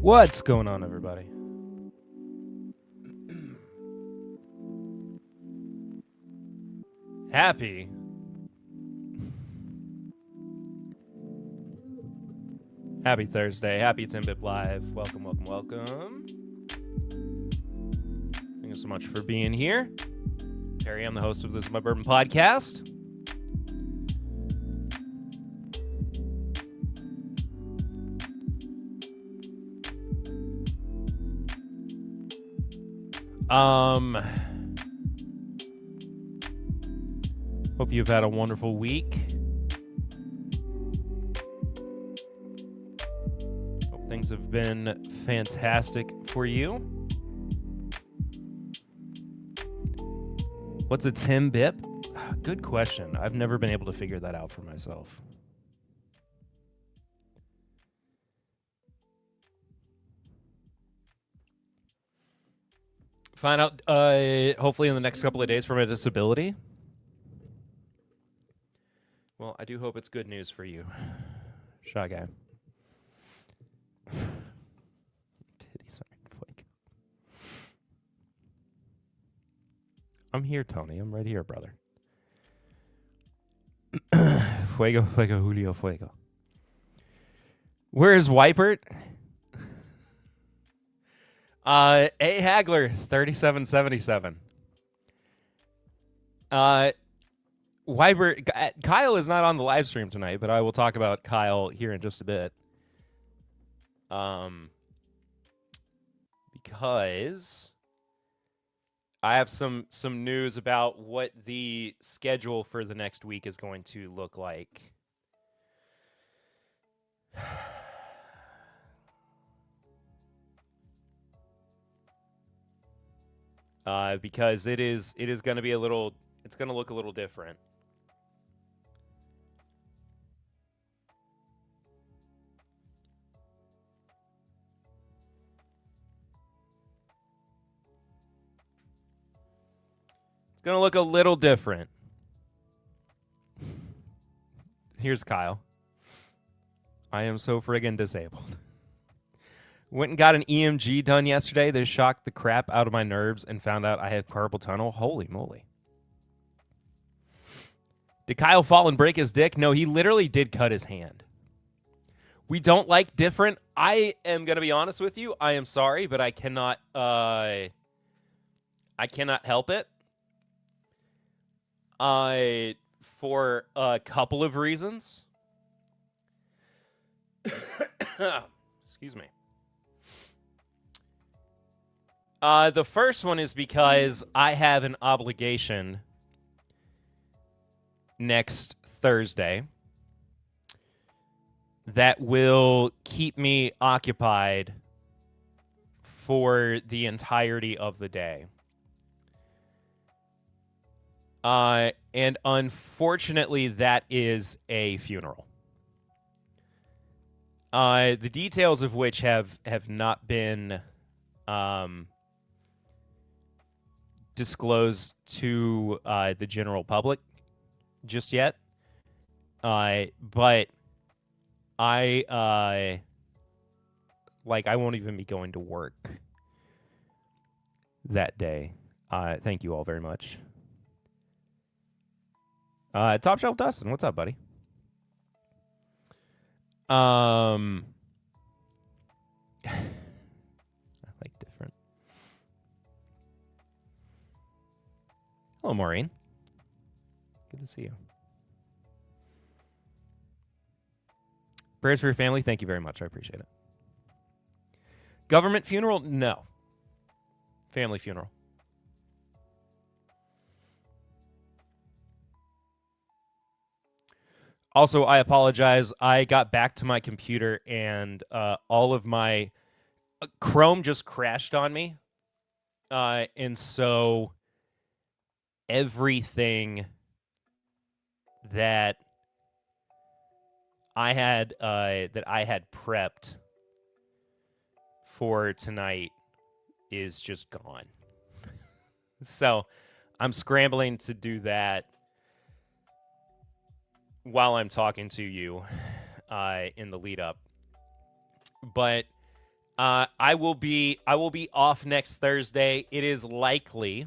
What's going on, everybody? Happy Thursday. Happy 10-Bit Live. Welcome. Thank you so much for being here. Perry, I'm the host of This Is My Bourbon Podcast. Hope you've had a wonderful week. Hope things have been fantastic for you. What's a 10-bip? Good question. I've never been able to figure that out for myself. Find out, hopefully in the next couple of days from a disability. Well, I do hope it's good news for you. Shy guy. I'm here, Tony. I'm right here, brother. Fuego, Julio, fuego. Where is Wipert? A Hagler, 3777. Wybert, Kyle is not on the live stream tonight, but I will talk about Kyle here in just a bit. Because I have some news about what the schedule for the next week is going to look like. Because it is going to be it's going to look a little different. It's going to look a little different. Here's Kyle. I am so friggin' disabled. Went and got an EMG done yesterday. They shocked the crap out of my nerves and found out I had carpal tunnel. Holy moly. Did Kyle fall and break his dick? No, he literally did cut his hand. We don't like different. I am going to be honest with you. I am sorry, but I cannot help it. For a couple of reasons. Excuse me. The first one is because I have an obligation next Thursday that will keep me occupied for the entirety of the day. And unfortunately, that is a funeral. The details of which have not been disclosed to the general public just yet. But I won't even be going to work that day. Thank you all very much. Top Shelf Dustin, what's up, buddy? I like different. Hello, Maureen. Good to see you. Prayers for your family. Thank you very much. I appreciate it. Government funeral? No. Family funeral. Also, I apologize. I got back to my computer and all of my Chrome just crashed on me. And so everything that I had prepped for tonight is just gone. So I'm scrambling to do that while I'm talking to you in the lead up. But I will be off next Thursday. It is likely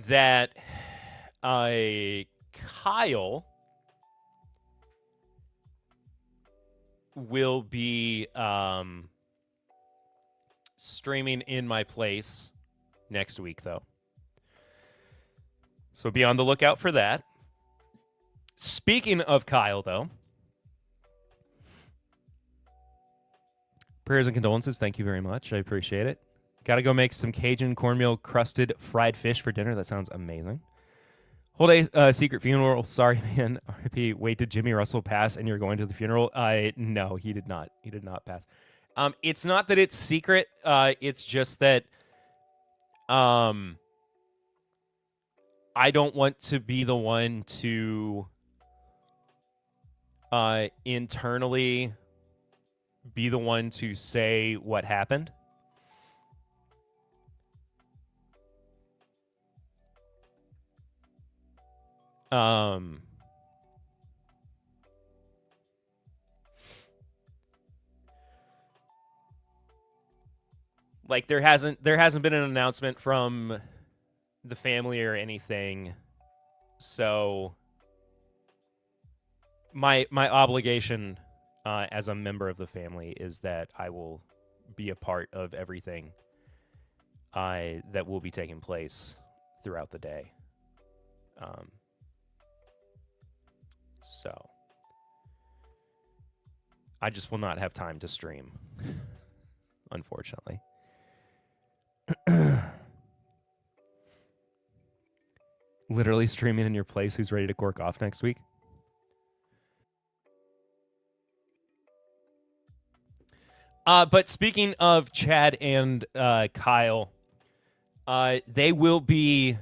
that Kyle will be streaming in my place next week, though. So be on the lookout for that. Speaking of Kyle, though, prayers and condolences. Thank you very much. I appreciate it. Got to go make some Cajun cornmeal crusted fried fish for dinner. That sounds amazing. Whole day secret funeral. Sorry, man. RIP. Wait, did Jimmy Russell pass and you're going to the funeral? No, he did not. He did not pass. It's not that it's secret. It's just that I don't want to be the one to internally be the one to say what happened. Like there hasn't been an announcement from the family or anything. So my obligation as a member of the family is that I will be a part of everything that will be taking place throughout the day. So I just will not have time to stream, unfortunately. Literally streaming in your place. Who's ready to cork off next week? But speaking of Chad and Kyle, they will be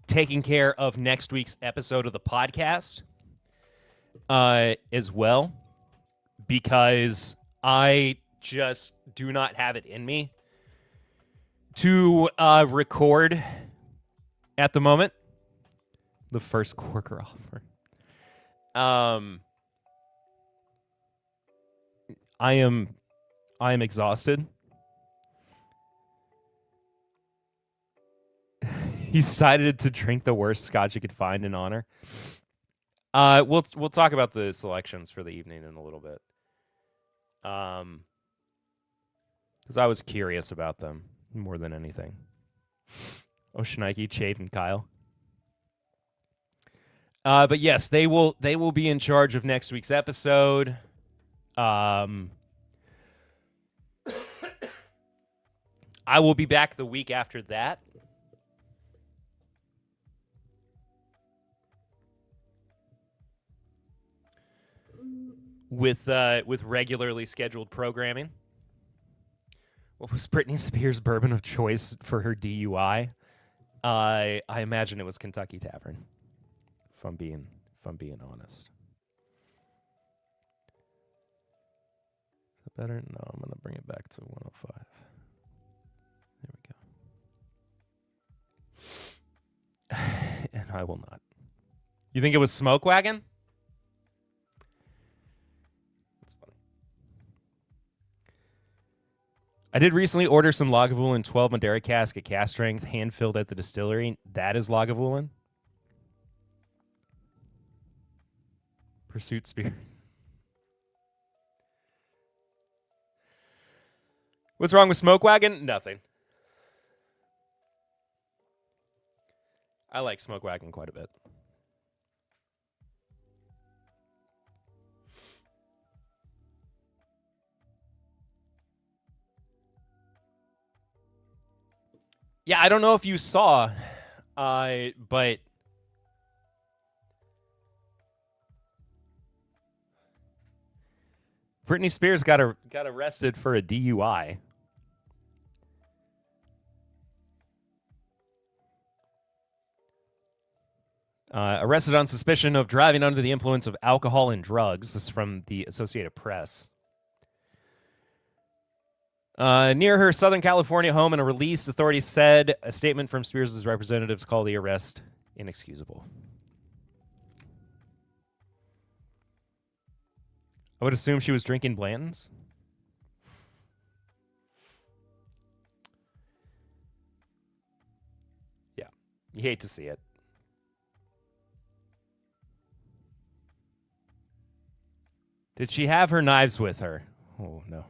taking care of next week's episode of the podcast as well, because I just do not have it in me to record at the moment. The first corker offer. I am exhausted. He decided to drink the worst scotch he could find in honor. We'll talk about the selections for the evening in a little bit. Because I was curious about them more than anything. Oh, Shnikey, Chade, and Kyle. But yes, they will be in charge of next week's episode. I will be back the week after that. With regularly scheduled programming. What was Britney Spears' bourbon of choice for her DUI? I imagine it was Kentucky Tavern. If I'm being honest. Is that better? No, I'm gonna bring it back to 105. There we go. And I will not. You think it was Smoke Wagon? I did recently order some Lagavulin 12 Madeira cask at cask strength, hand-filled at the distillery. That is Lagavulin. Pursuit Spirit. What's wrong with Smoke Wagon? Nothing. I like Smoke Wagon quite a bit. Yeah, I don't know if you saw, but Britney Spears got arrested for a DUI. Arrested on suspicion of driving under the influence of alcohol and drugs. This is from the Associated Press. Near her Southern California home in a release, authorities said a statement from Spears' representatives called the arrest inexcusable. I would assume she was drinking Blanton's. Yeah, you hate to see it. Did she have her knives with her? Oh, no.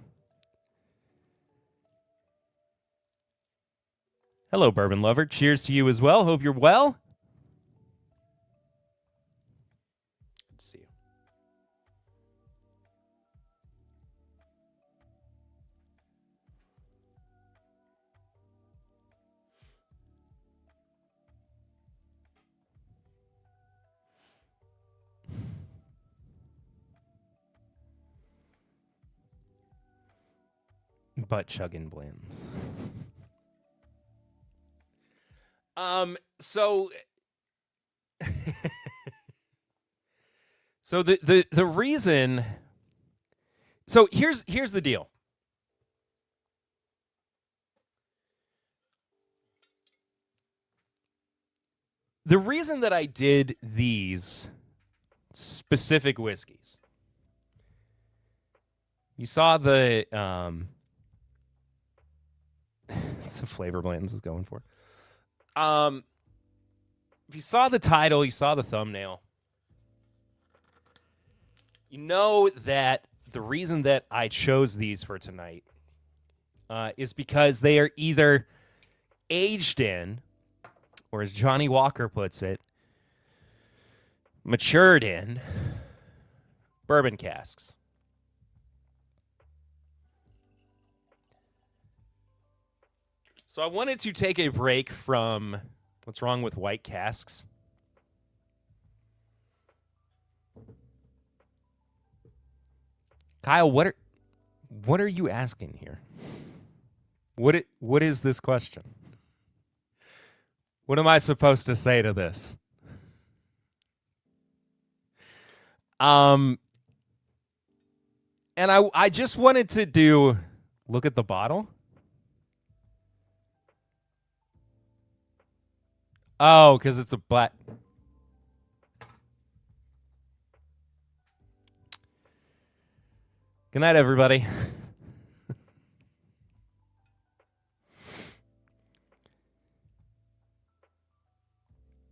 Hello, bourbon lover. Cheers to you as well. Hope you're well. Good to see you. Butt chugging Blanton's. So so the reason, so here's the deal. The reason that I did these specific whiskeys, you saw the it's a flavor Blanton's is going for. If you saw the title, you saw the thumbnail, you know that the reason that I chose these for tonight is because they are either aged in, or as Johnnie Walker puts it, matured in bourbon casks. So I wanted to take a break from what's wrong with white casks. Kyle, what are you asking here? What is this question? What am I supposed to say to this? And I just wanted to look at the bottle. Oh, because it's a black. Good night, everybody.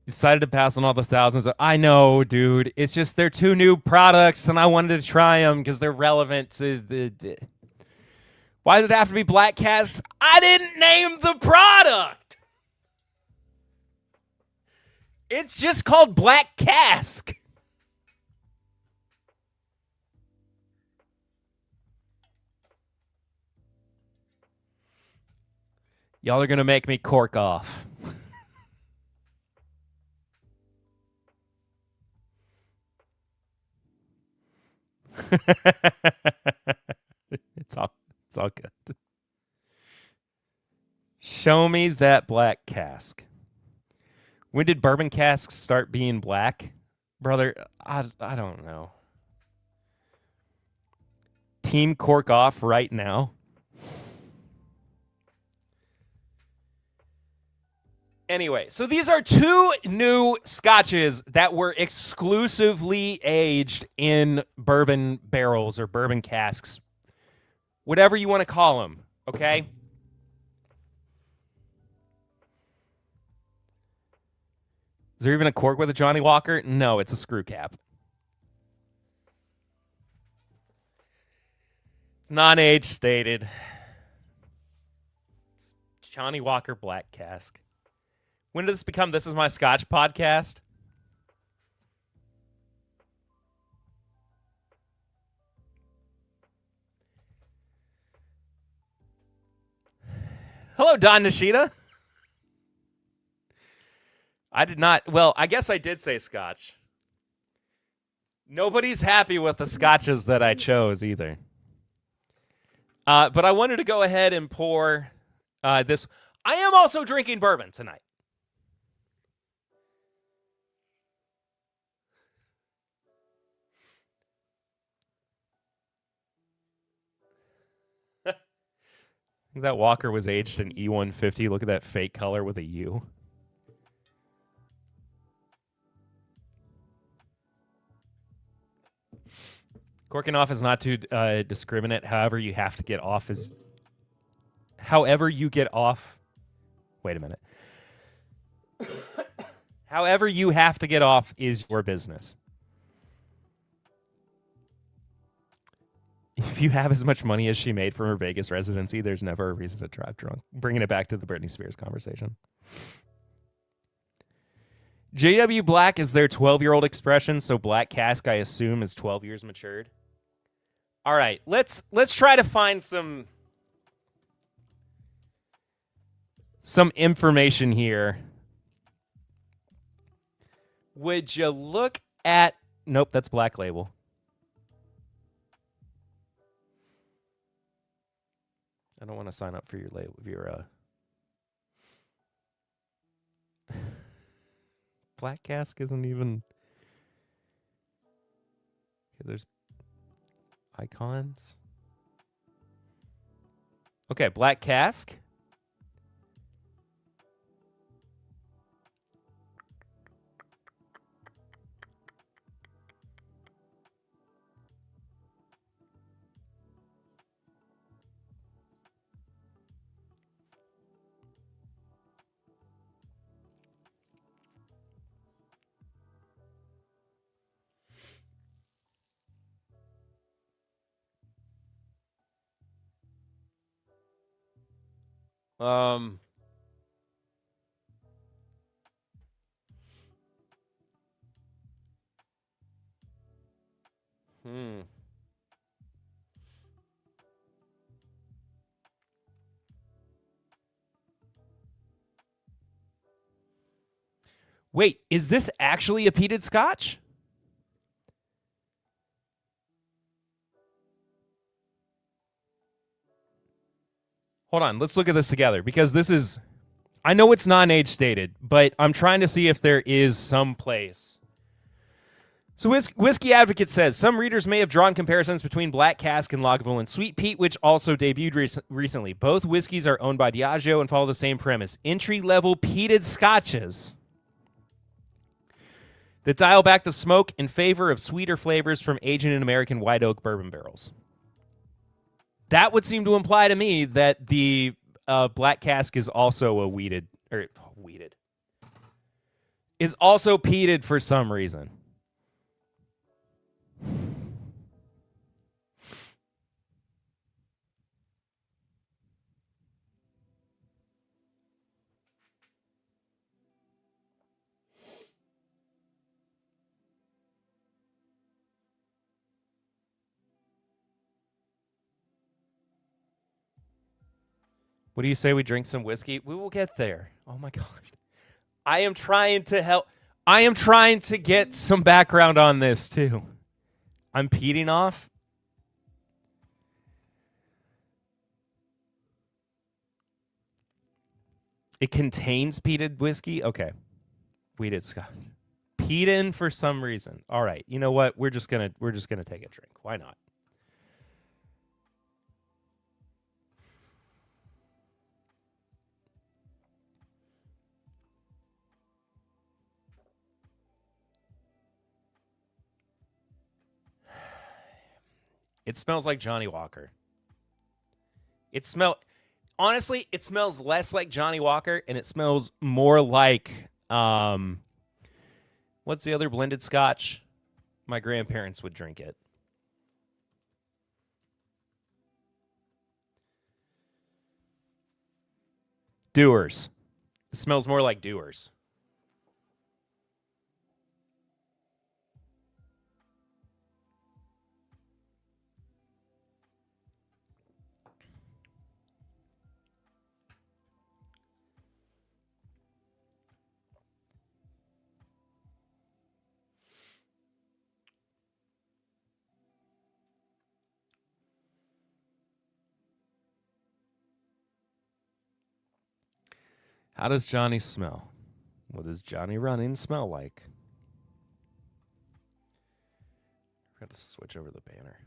Decided to pass on all the thousands. I know, dude. It's just they're two new products, and I wanted to try them because they're relevant to the. Why does it have to be black casks? I didn't name the product. It's just called Black Cask. Y'all are going to make me cork off. It's all good. Show me that black cask. When did bourbon casks start being black? Brother, I don't know. Team cork off right now. Anyway, so these are two new scotches that were exclusively aged in bourbon barrels or bourbon casks. Whatever you want to call them, okay? Is there even a cork with a Johnnie Walker? No, it's a screw cap. It's non-age stated. It's Johnnie Walker Black Cask. When did this become This Is My Scotch podcast? Hello, Don Nishida. I did not. Well, I guess I did say Scotch. Nobody's happy with the scotches that I chose either. But I wanted to go ahead and pour this. I am also drinking bourbon tonight. I think that Walker was aged in E150. Look at that fake color with a U. Corking off is not too discriminate. However, you have to get off is. However, you get off. Wait a minute. However, you have to get off is your business. If you have as much money as she made from her Vegas residency, there's never a reason to drive drunk. Bringing it back to the Britney Spears conversation. JW Black is their 12-year-old expression, so Black Cask, I assume, is 12 years matured. All right, let's try to find some information here. Would you look at... Nope, that's Black Label. I don't want to sign up for your label. Black Cask isn't even... Okay, there's icons. Okay, Black Cask. Um, Wait, is this actually a peated Scotch? Hold on, let's look at this together, because this is... I know it's non-age stated, but I'm trying to see if there is some place. So Whiskey Advocate says, some readers may have drawn comparisons between Black Cask and Lagavulin Sweet Peat, which also debuted recently. Both whiskeys are owned by Diageo and follow the same premise. Entry-level peated scotches that dial back the smoke in favor of sweeter flavors from aging in American white oak bourbon barrels. That would seem to imply to me that the Black Cask is also a weeded, is also peated for some reason. What do you say we drink some whiskey? We will get there. Oh my God. I am trying to help. I am trying to get some background on this too. I'm peating off. It contains peated whiskey? Okay. Weeded Scotch. Peatin' for some reason. All right. You know what? We're just gonna take a drink. Why not? It smells like Johnnie Walker. Honestly, it smells less like Johnnie Walker, and it smells more like what's the other blended Scotch? My grandparents would drink it. Dewar's. It smells more like Dewar's. How does Johnny smell? What does Johnny running smell like? Got to switch over the banner.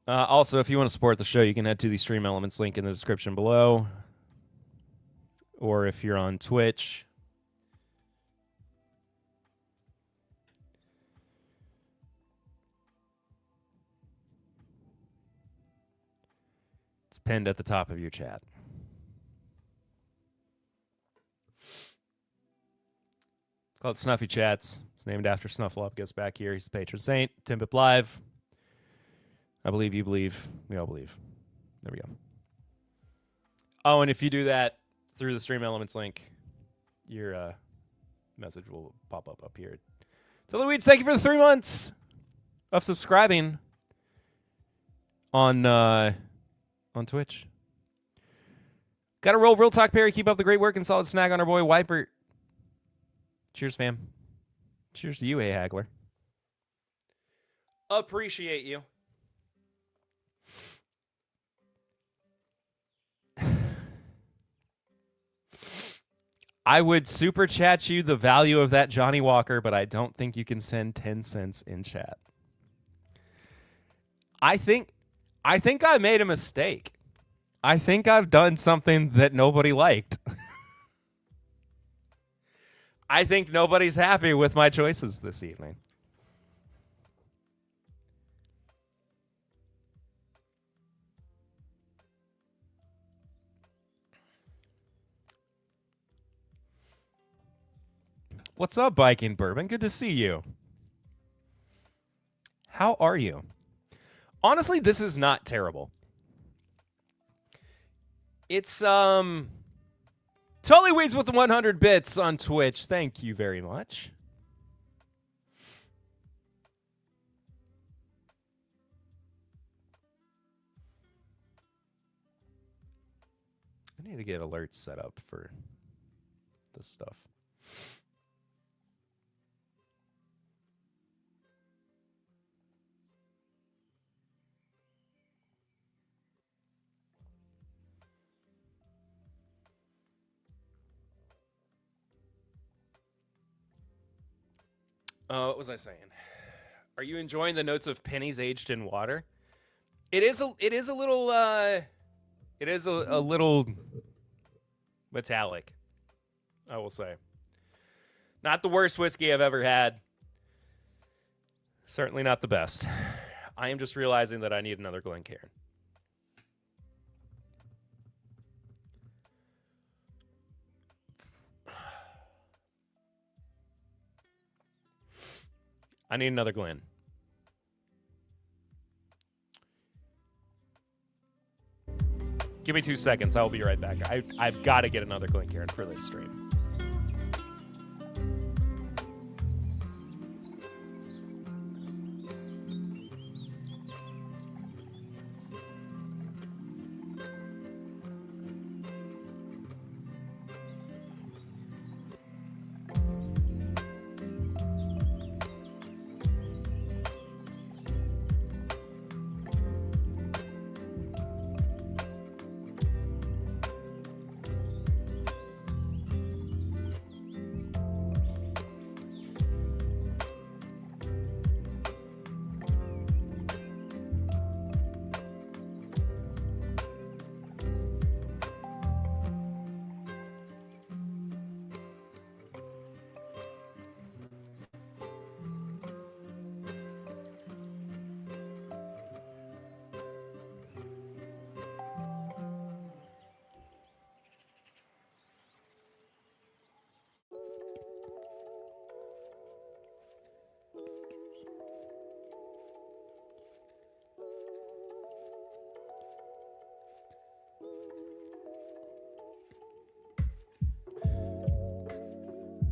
Also, if you want to support the show, you can head to the Stream Elements link in the description below. Or if you're on Twitch, pinned at the top of your chat. It's called Snuffy Chats. It's named after Snuffleupagus back here. He's the patron saint. Timbip Live. I believe you believe. We all believe. There we go. Oh, and if you do that through the Stream Elements link, your message will pop up here. So, Louise, thank you for the 3 months of subscribing on Twitch. Got to roll. Real talk, Perry. Keep up the great work and solid snag on our boy Wiper. Cheers, fam. Cheers to you, A. Hagler. Appreciate you. I would super chat you the value of that Johnnie Walker, but I don't think you can send 10 cents in chat. I think I made a mistake. I think I've done something that nobody liked. I think nobody's happy with my choices this evening. What's up, Biking Bourbon? Good to see you. How are you? Honestly, this is not terrible. It's Tully Weeds with the 100 bits on Twitch. Thank you very much. I need to get alerts set up for this stuff. What was I saying? Are you enjoying the notes of pennies aged in water? It is a little metallic, I will say. Not the worst whiskey I've ever had. Certainly not the best. I am just realizing that I need another Glencairn. I need another Glen. Give me 2 seconds. I will be right back. I've got to get another Glencairn for this stream.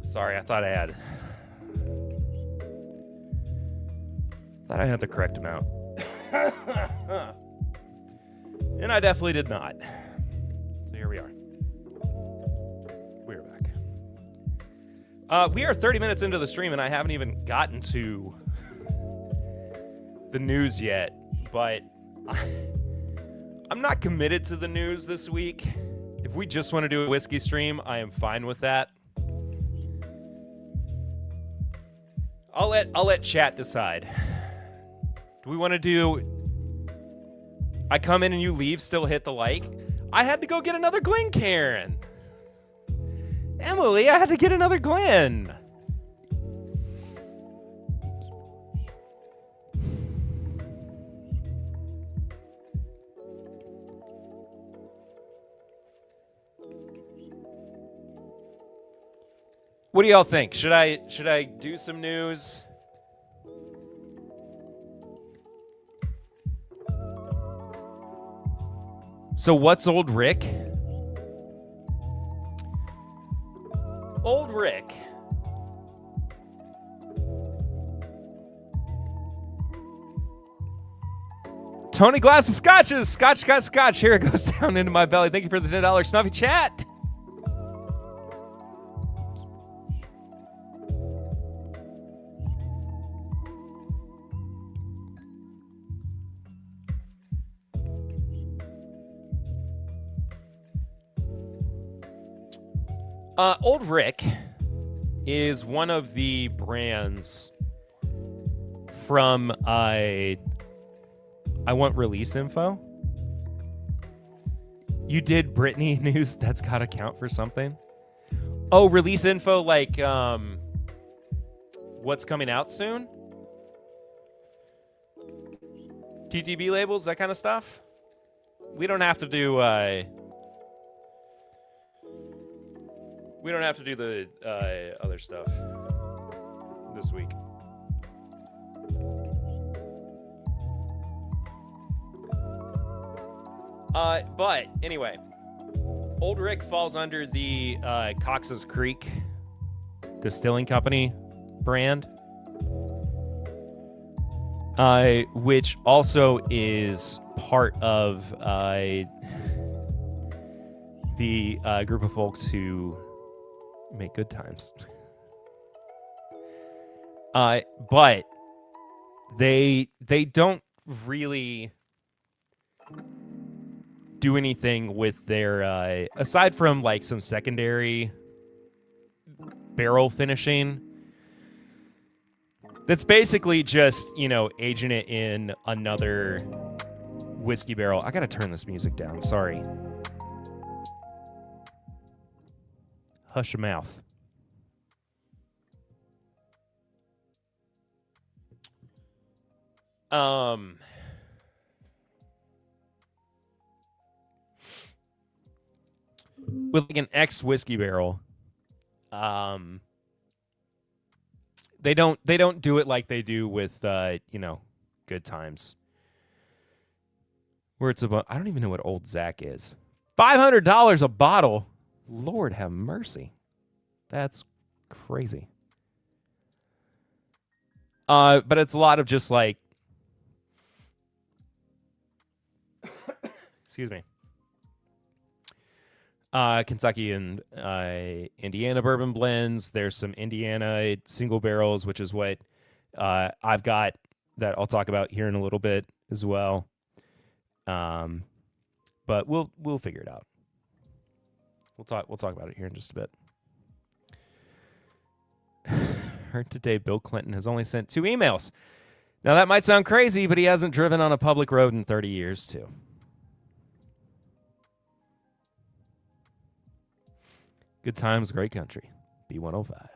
Sorry, I thought I had the correct amount. And I definitely did not. So here we are. We're back. We are 30 minutes into the stream, and I haven't even gotten to the news yet. But I'm not committed to the news this week. If we just want to do a whiskey stream, I am fine with that. I'll let chat decide. Do we want to do I come in and you leave, still hit the like? I had to go get another Glencairn. Emily, I had to get another Glen. What do y'all think? Should I do some news? So what's Old Rick? Old Rick. Tony Glass of Scotches. Scotch got Scotch. Here it goes down into my belly. Thank you for the $10 Snuffy chat. Old Rick is one of the brands from I want release info. You did Britney news. That's got to count for something. Oh, release info like what's coming out soon? TTB labels, that kind of stuff? We don't have to do we don't have to do the other stuff this week. But anyway, Old Rick falls under the Cox's Creek Distilling Company brand, which also is part of the group of folks who make Good Times. But they don't really do anything with their aside from like some secondary barrel finishing. That's basically just, aging it in another whiskey barrel. I gotta turn this music down. Sorry. Hush your mouth. With like an X whiskey barrel, they don't do it like they do with Good Times, where it's about, I don't even know what Old Zach is. $500 a bottle. Lord have mercy. That's crazy. But it's a lot of just like excuse me. Kentucky and Indiana bourbon blends. There's some Indiana single barrels, which is what I've got that I'll talk about here in a little bit as well. But we'll figure it out. We'll talk about it here in just a bit. Heard today Bill Clinton has only sent 2 emails. Now that might sound crazy, but he hasn't driven on a public road in 30 years too. Good Times, great country. B105.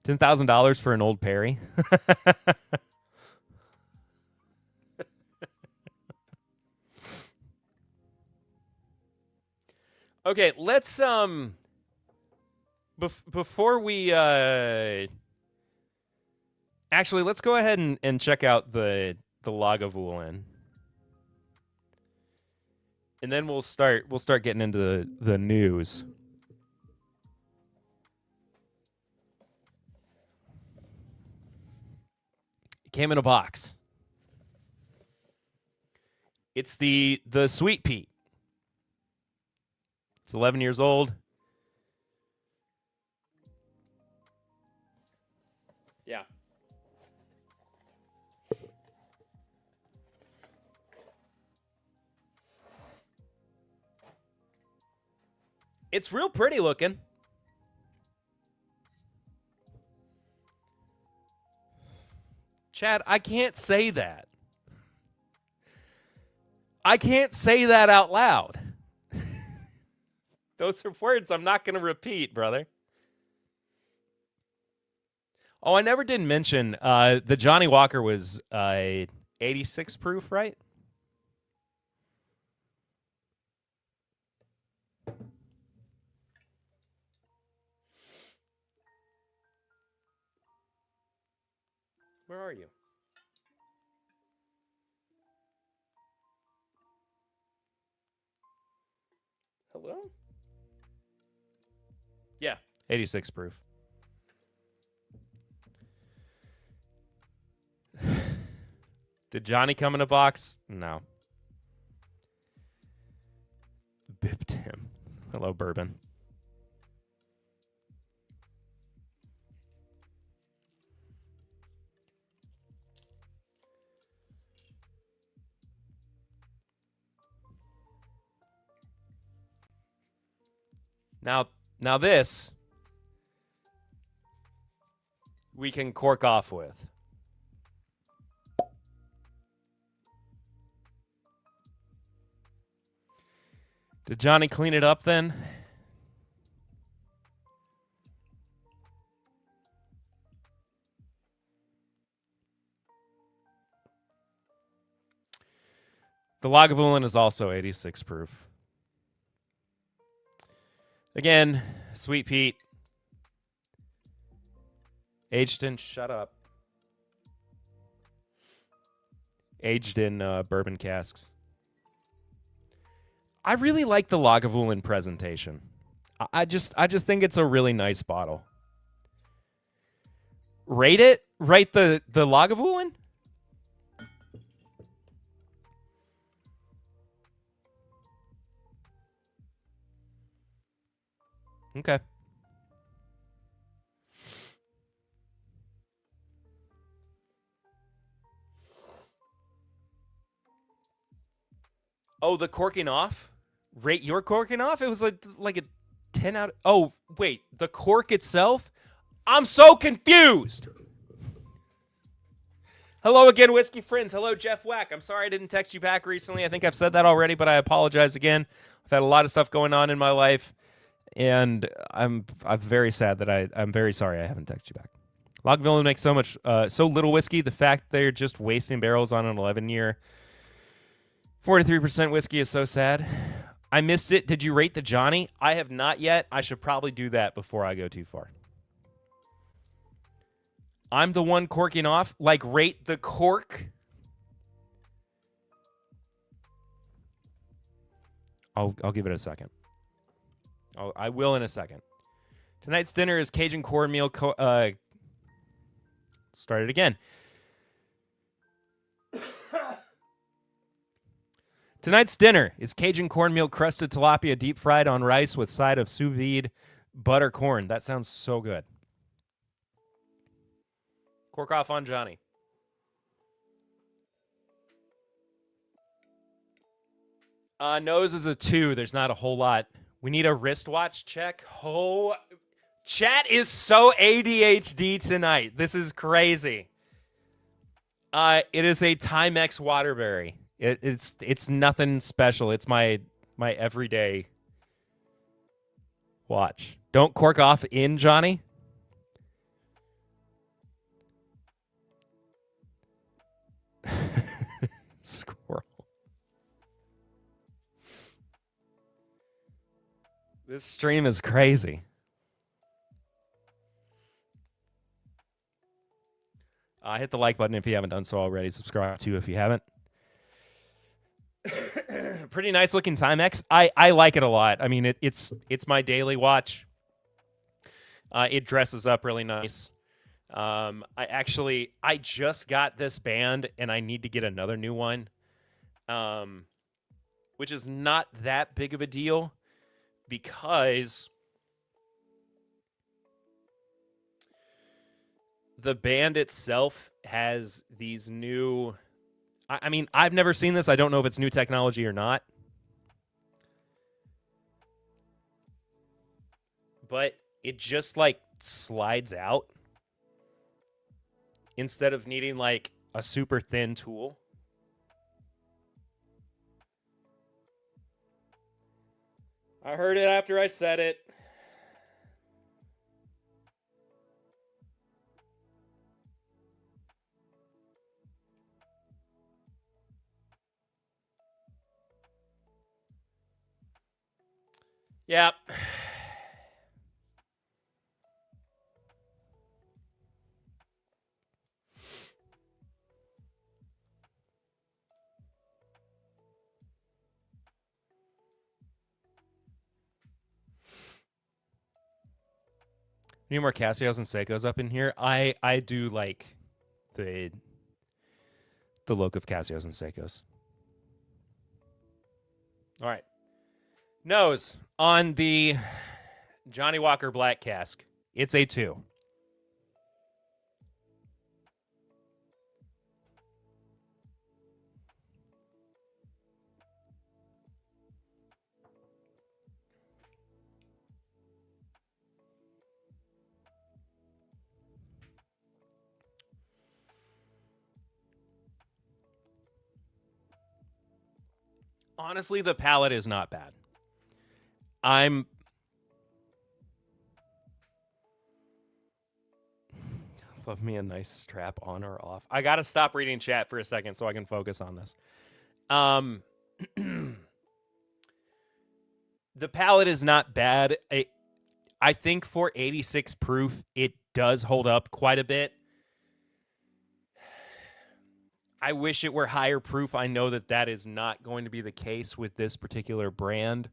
$10,000 for an old Perry. Okay, let's before we actually let's go ahead and check out the Lagavulin. And then we'll start getting into the news. It came in a box. It's the Sweet Peat. It's 11 years old. Yeah. It's real pretty looking. Chad, I can't say that. I can't say that out loud. Those are words I'm not going to repeat, brother. Oh, I never did mention the Johnnie Walker was 86 proof, right? Where are you? Hello? Yeah, 86 proof. Did Johnnie come in a box? No. Bipped him. Hello, Bourbon. Now this we can cork off with. Did Johnnie clean it up then? The Lagavulin is also 86 proof. Again, Sweet Peat. Aged in, shut up. Aged in bourbon casks. I really like the Lagavulin presentation. I just think it's a really nice bottle. Rate it? Rate the Lagavulin? Okay. Oh, the corking off? Rate your corking off? It was like a 10 out of... Oh, wait. The cork itself? I'm so confused. Hello again, Whiskey Friends. Hello, Jeff Wack. I'm sorry I didn't text you back recently. I think I've said that already, but I apologize again. I've had a lot of stuff going on in my life, and I'm very sad that I'm very sorry I haven't texted you back. Lagavulin makes so little whiskey. The fact they're just wasting barrels on an 11-year 43% whiskey is so sad. I missed it. Did you rate the Johnnie? I have not yet. I should probably do that before I go too far. I'm the one corking off. Like, rate the cork. I'll give it a second. I will in a second. Tonight's dinner is Cajun cornmeal. Start it again. Tonight's dinner is Cajun cornmeal crusted tilapia deep fried on rice with side of sous vide butter corn. That sounds so good. Cork off on Johnnie. Nose is a 2. There's not a whole lot. We need a wristwatch check. Oh, chat is so ADHD tonight. This is crazy. It is a Timex Waterbury. It's nothing special. It's my everyday watch. Don't cork off in, Johnnie. Squirrel. This stream is crazy. Hit the like button if you haven't done so already. Subscribe too if you haven't. Pretty nice looking Timex. I like it a lot. I mean, it's my daily watch. It dresses up really nice. I just got this band and I need to get another new one, which is not that big of a deal because the band itself has these new... I mean, I've never seen this. I don't know if it's new technology or not. But it just, like, slides out instead of needing, like, a super thin tool. I heard it after I said it. Yeah. Need more Casios and Seikos up in here. I do like the look of Casios and Seikos. All right. Nose on the Johnnie Walker Black Cask. It's a 2. Honestly, the palate is not bad. Love me a nice strap on or off. I got to stop reading chat for a second so I can focus on this. The palate is not bad. I think for 86 proof, it does hold up quite a bit. I wish it were higher proof. I know that that is not going to be the case with this particular brand.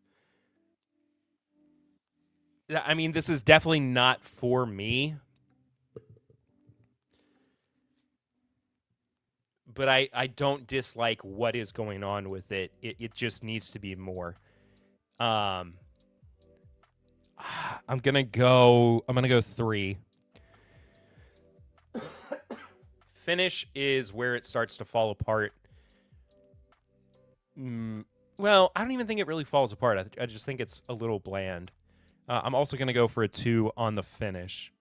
I mean, this is definitely not for me. But I don't dislike what is going on with it. It just needs to be more. I'm gonna go 3. Finish is where it starts to fall apart. Well, I don't even think it really falls apart. I just think it's a little bland. I'm also going to go for a 2 on the finish.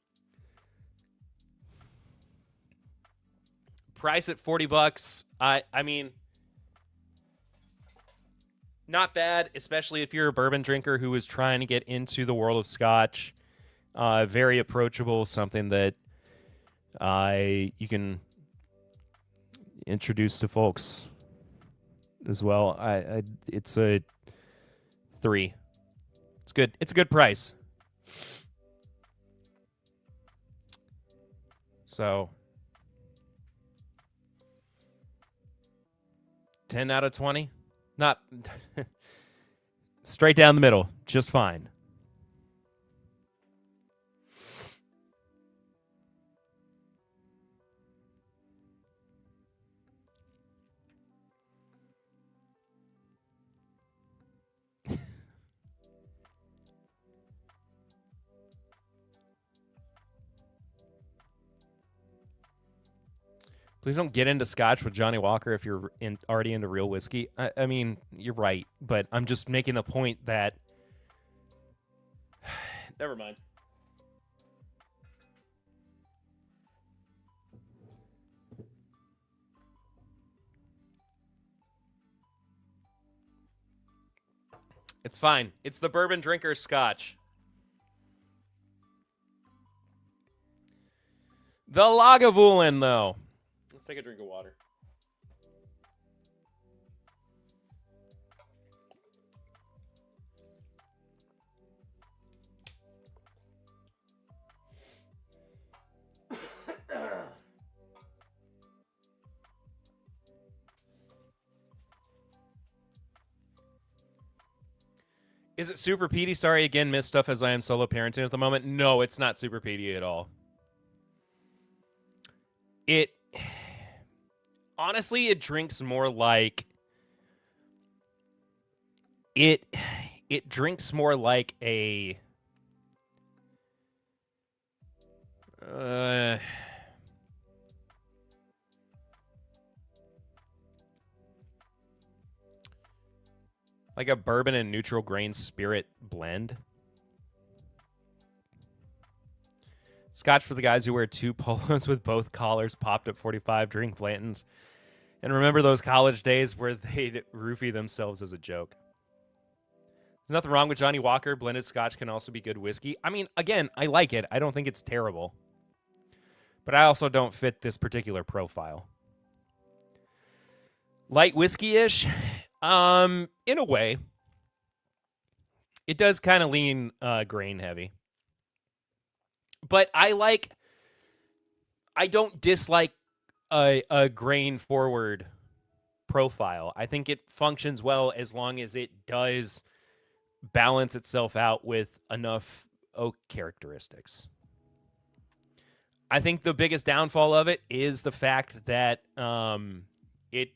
Price at $40. I mean, not bad, especially if you're a bourbon drinker who is trying to get into the world of Scotch. Very approachable, something that you can introduce to folks as well. It's a 3. It's good. It's a good price. So 10 out of 20. Not straight down the middle. Just fine. Please don't get into Scotch with Johnnie Walker if you're already into real whiskey. I mean, you're right, but I'm just making the point that... Never mind. It's fine. It's the bourbon drinker's Scotch. The Lagavulin, though. Let's take a drink of water. Is it super peaty? Sorry, again, missed stuff as I am solo parenting at the moment. No, it's not super peaty at all. Honestly, it drinks more like... It drinks more like a... like a bourbon and neutral grain spirit blend. Scotch for the guys who wear 2 polos with both collars popped at 45, drink Blanton's, and remember those college days where they'd roofie themselves as a joke. There's nothing wrong with Johnnie Walker. Blended Scotch can also be good whiskey. I mean, again, I like it. I don't think it's terrible. But I also don't fit this particular profile. Light whiskey-ish? In a way. It does kind of lean grain heavy. But I don't dislike a grain forward profile. I think it functions well as long as it does balance itself out with enough oak characteristics. I think the biggest downfall of it is the fact that it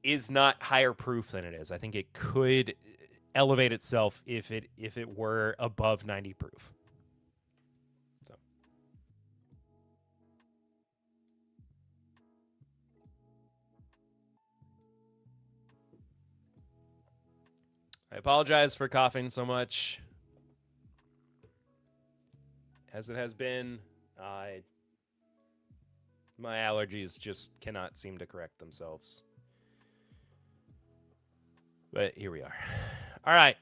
is not higher proof than it is. I think it could elevate itself if it were above 90 proof. So. I apologize for coughing so much. As it has been, my allergies just cannot seem to correct themselves. But here we are. All right.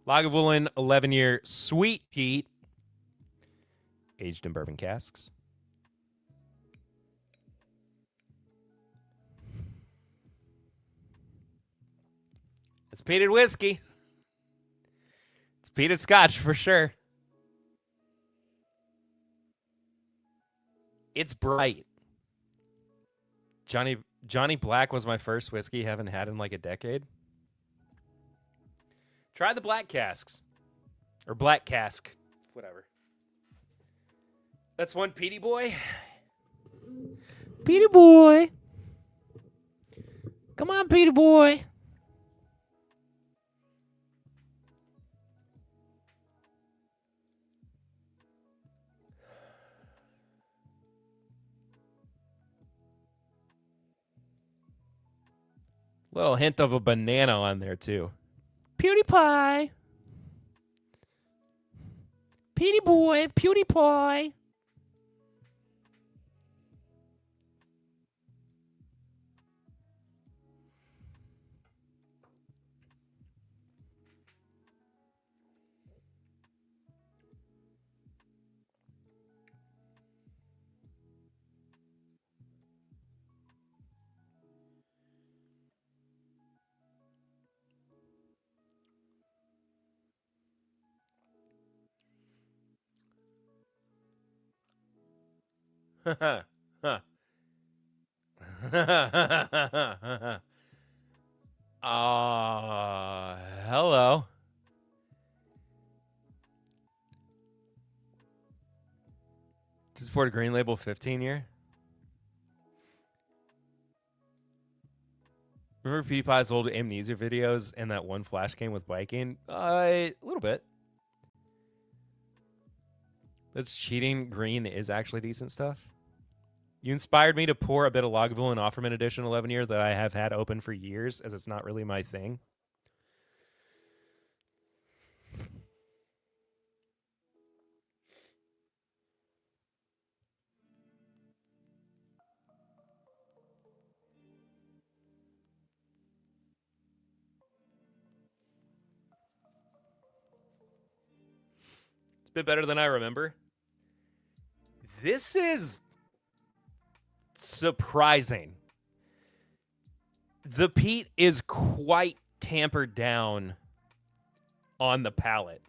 Lagavulin 11-year Sweet Peat, aged in bourbon casks. It's peated whiskey. It's peated Scotch for sure. It's bright. Johnnie Black was my first whiskey. Haven't had in like a decade. Try the black casks. Or black cask. Whatever. That's one Peaty boy. Peaty boy. Come on, Peaty boy. Little hint of a banana on there, too. PewDiePie. Peaty boy, PewDiePie. Hello. Just poured a Green Label 15-year. Remember PewDiePie's old Amnesia videos and that one flash game with biking? A little bit. That's cheating. Green is actually decent stuff. You inspired me to pour a bit of Lagavulin Offerman Edition 11-year that I have had open for years, as it's not really my thing. It's a bit better than I remember. This is surprising. The peat is quite tampered down on the palate.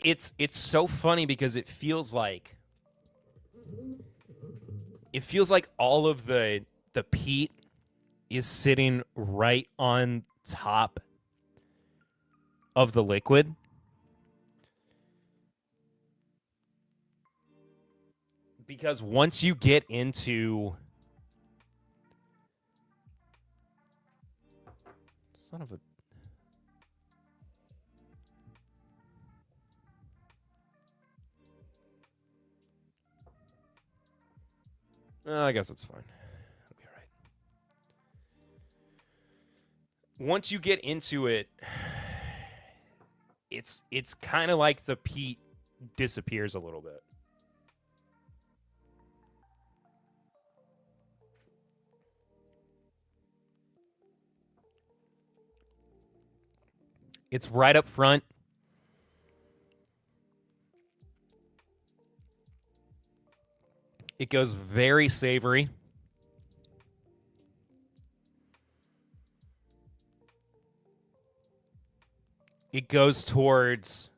It's so funny because it feels like all of the peat is sitting right on top of the liquid. Because once you get into son of a I guess it's fine. It'll be all right. Once you get into it, it's kind of like the peat disappears a little bit. It's right up front. It goes very savory. It goes towards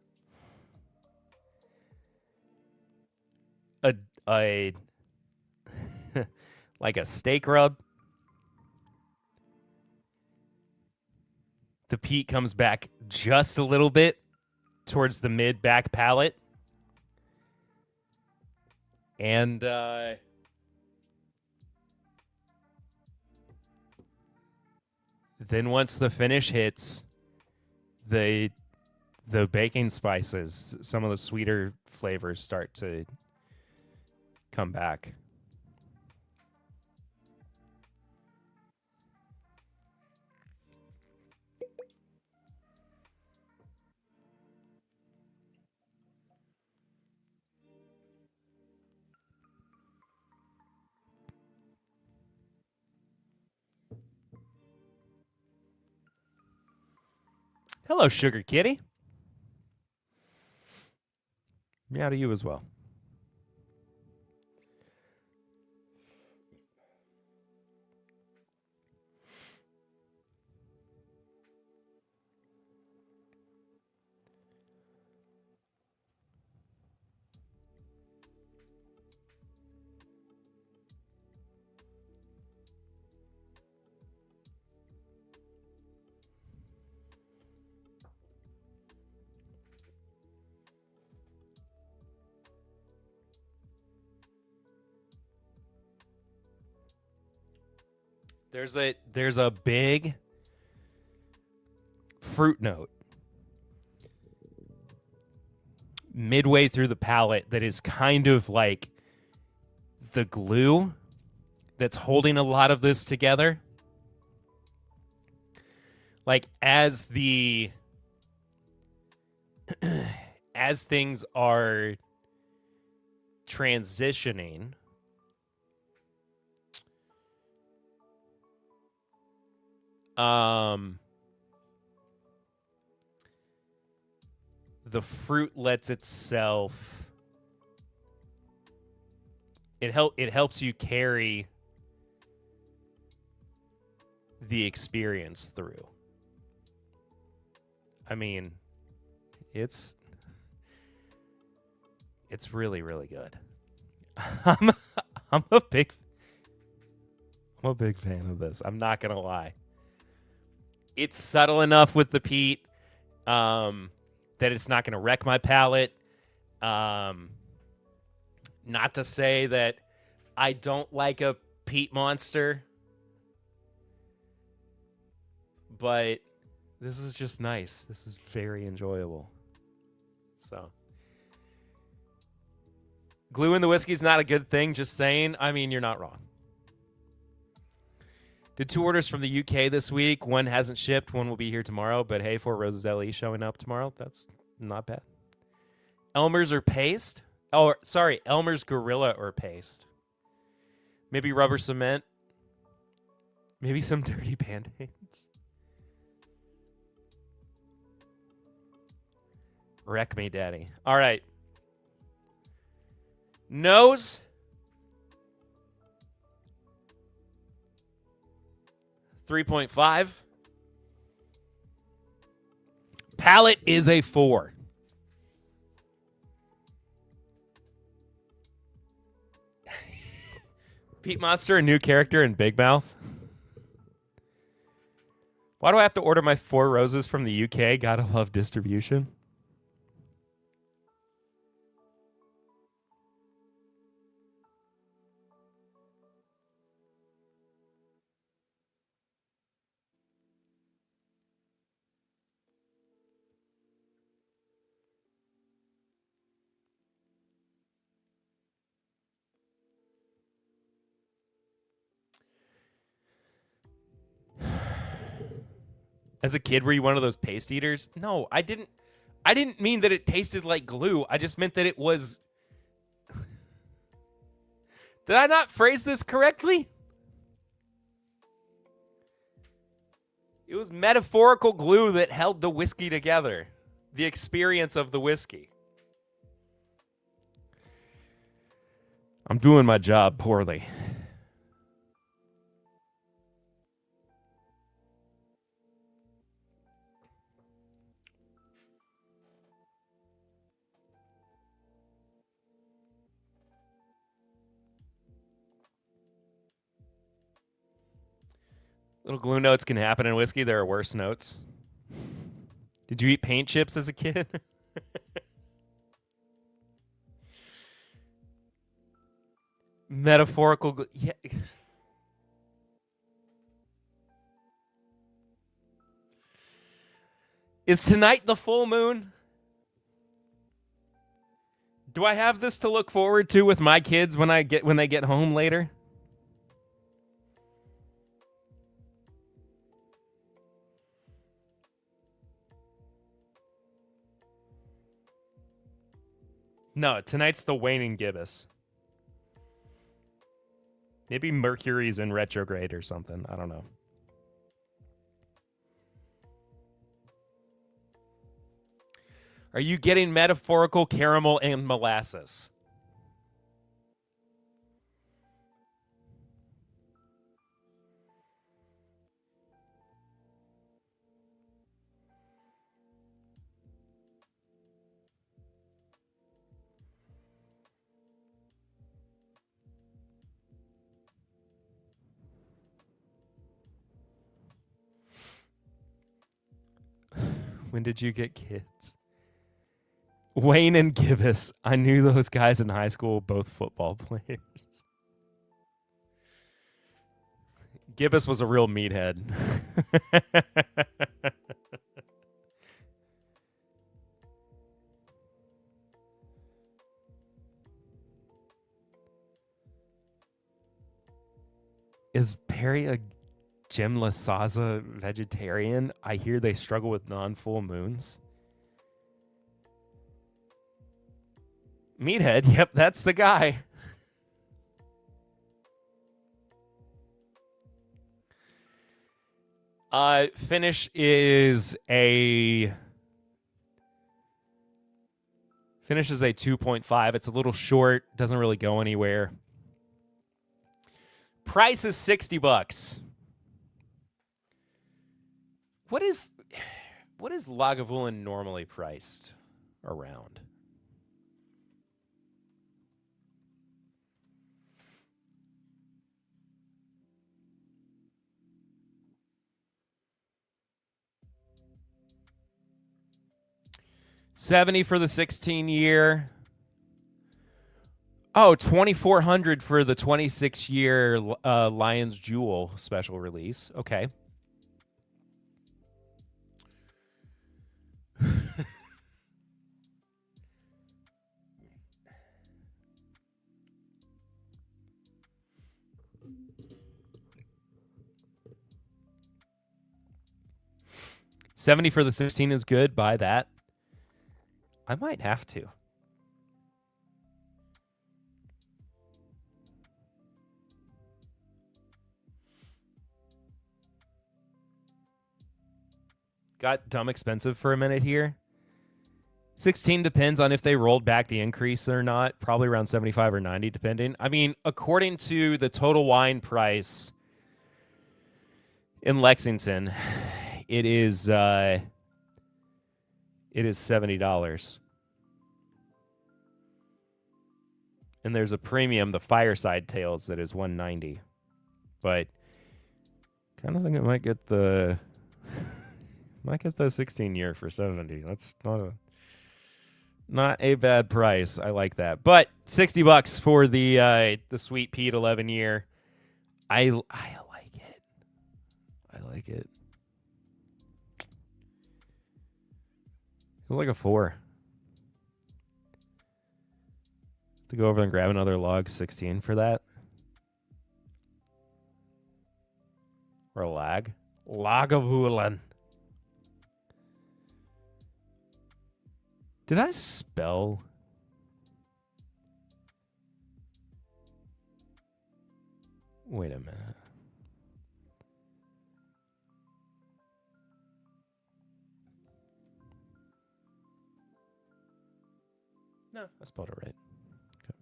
a like a steak rub. The peat comes back just a little bit towards the mid-back palate. And then once the finish hits, the baking spices, some of the sweeter flavors start to come back. Hello, Sugar Kitty. Meow to you as well. There's a big fruit note midway through the palate that is kind of like the glue that's holding a lot of this together. Like as things are transitioning, the fruit lets itself. It helps you carry the experience through. I mean, it's really, really good. I'm a big fan of this. I'm not gonna lie. It's subtle enough with the peat that it's not gonna wreck my palate. Not to say that I don't like a peat monster, but this is just nice. This is very enjoyable. So, glue in the whiskey is not a good thing, just saying. I mean, you're not wrong. Did 2 orders from the UK this week. One hasn't shipped. One will be here tomorrow. But hey, Four Roses LE showing up tomorrow. That's not bad. Elmer's or paste? Oh, sorry. Elmer's Gorilla or paste. Maybe rubber cement. Maybe some dirty Band-Aids. Wreck me, daddy. All right. Nose. $3.5. Palate is a 4. Peat Monster, a new character in Big Mouth. Why do I have to order my 4 roses from the UK? Gotta love distribution. As a kid, were you one of those paste eaters? No, I didn't. I didn't mean that it tasted like glue. I just meant that it was... Did I not phrase this correctly? It was metaphorical glue that held the whiskey together. The experience of the whiskey. I'm doing my job poorly. Little glue notes can happen in whiskey. There are worse notes. Did you eat paint chips as a kid? Metaphorical glue. Yeah. Is tonight the full moon? Do I have this to look forward to with my kids when they get home later? No, tonight's the waning gibbous. Maybe Mercury's in retrograde or something. I don't know. Are you getting metaphorical caramel and molasses? When did you get kids? Wayne and Gibbous. I knew those guys in high school, both football players. Gibbous was a real meathead. Is Perry a Jim Lasaza vegetarian? I hear they struggle with non-full moons. Meathead, yep, that's the guy. Finish is a 2.5. It's a little short, doesn't really go anywhere. Price is $60. What is Lagavulin normally priced around? $70 for the 16-year. Oh, $2,400 for the 26-year Lion's Jewel special release. Okay. $70 for the 16 is good. Buy that. I might have to. Got dumb expensive for a minute here. 16 depends on if they rolled back the increase or not. Probably around 75 or 90, depending. I mean, according to the total wine price in Lexington, it is $70. And there's a premium, the Fireside Tales, that is $190. But kind of think it might get the 16-year for $70. That's not a bad price. I like that. But $60 for the Sweet Peat 11-year. I like it. I like it. Feels like a 4. To go over and grab another log 16 for that. Or a lag. Lagavulin. Did I spell? Wait a minute. No, I spelled it right. Okay.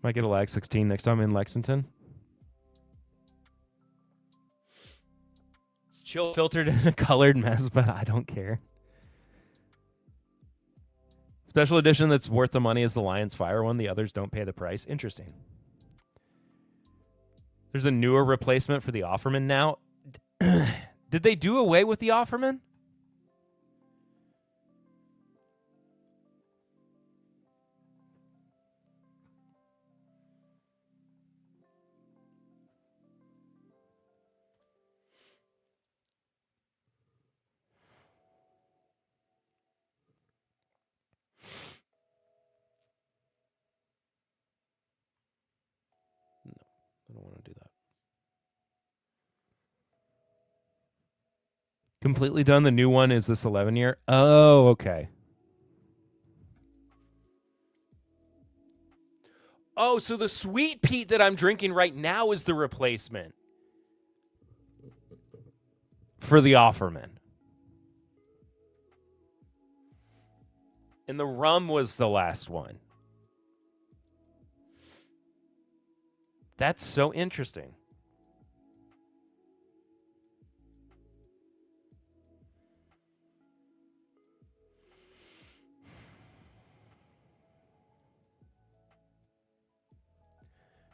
Might get a lag 16 next time in Lexington. It's chill filtered in a colored mess, but I don't care. Special edition that's worth the money is the Lion's Fire one. The others don't pay the price. Interesting. There's a newer replacement for the Offerman now. Did they do away with the Offerman? No, I don't want to do that. Completely done. The new one is this 11-year. Oh, okay. Oh, so the sweet peat that I'm drinking right now is the replacement for the Offerman. And the rum was the last one. That's so interesting.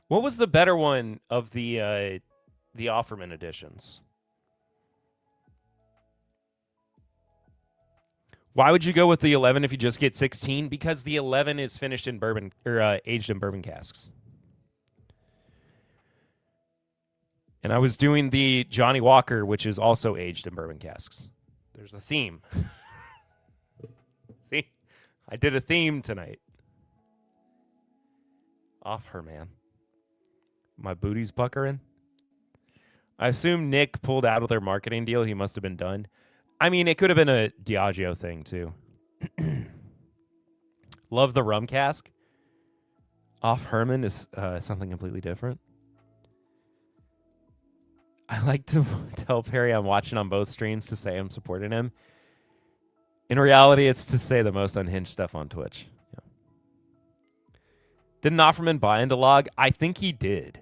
What was the better one of the Offerman editions? Why would you go with the 11 if you just get 16? Because the 11 is finished in bourbon or aged in bourbon casks. And I was doing the Johnnie Walker, which is also aged in bourbon casks. There's a theme. See? I did a theme tonight. Off her, man. My booty's puckering. I assume Nick pulled out of their marketing deal. He must have been done. I mean, it could have been a Diageo thing, too. Love the rum cask. Off Herman is something completely different. I like to tell Perry I'm watching on both streams to say I'm supporting him. In reality, it's to say the most unhinged stuff on Twitch. Yeah. Didn't Offerman buy into Log? I think he did.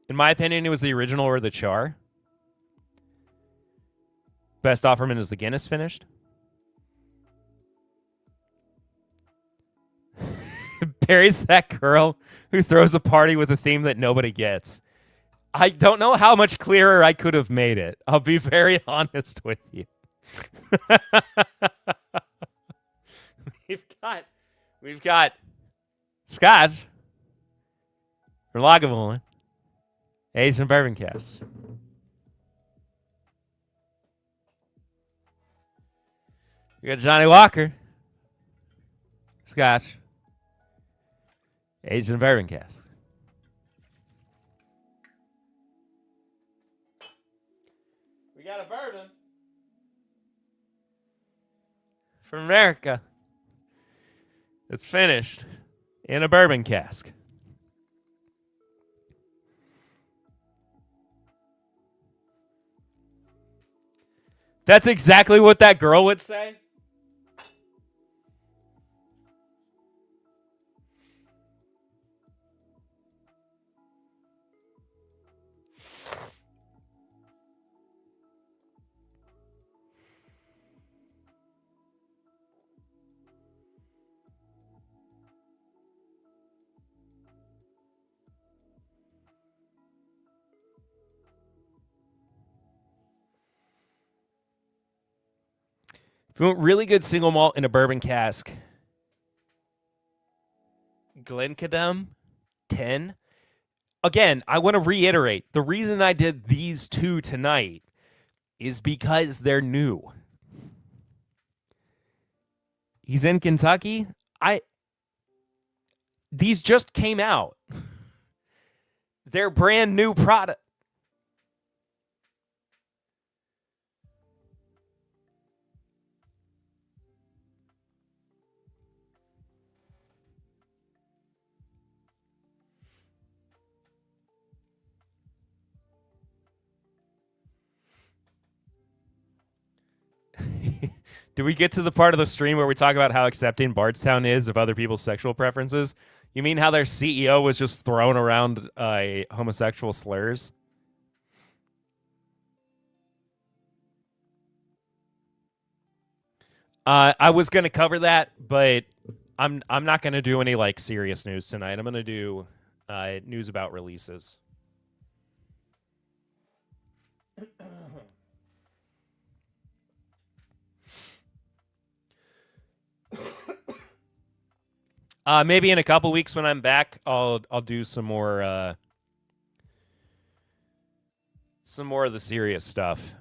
In my opinion, it was the original or the Char. Best Offerman is the Guinness finished. Perry's that girl who throws a party with a theme that nobody gets. I don't know how much clearer I could have made it. I'll be very honest with you. We've got Scotch or Lagavulin, aged in bourbon casks. We got Johnnie Walker, Scotch, aged in bourbon casks. We got a bourbon from America that's finished in a bourbon cask. That's exactly what that girl would say. If you want really good single malt in a bourbon cask, Glencadam 10. Again, I want to reiterate, the reason I did these two tonight is because they're new. He's in Kentucky. These just came out. They're brand new product. Do we get to the part of the stream where we talk about how accepting Bardstown is of other people's sexual preferences? You mean how their CEO was just throwing around homosexual slurs? I was going to cover that, but I'm not going to do any like serious news tonight. I'm going to do news about releases. Maybe in a couple weeks when I'm back, I'll do some more of the serious stuff.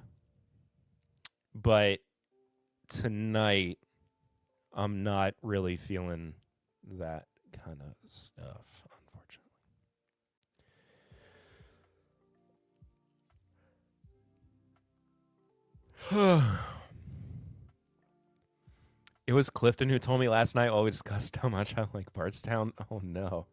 But tonight, I'm not really feeling that kind of stuff, unfortunately. It was Clifton who told me last night while we discussed how much I like Bardstown. Oh, no.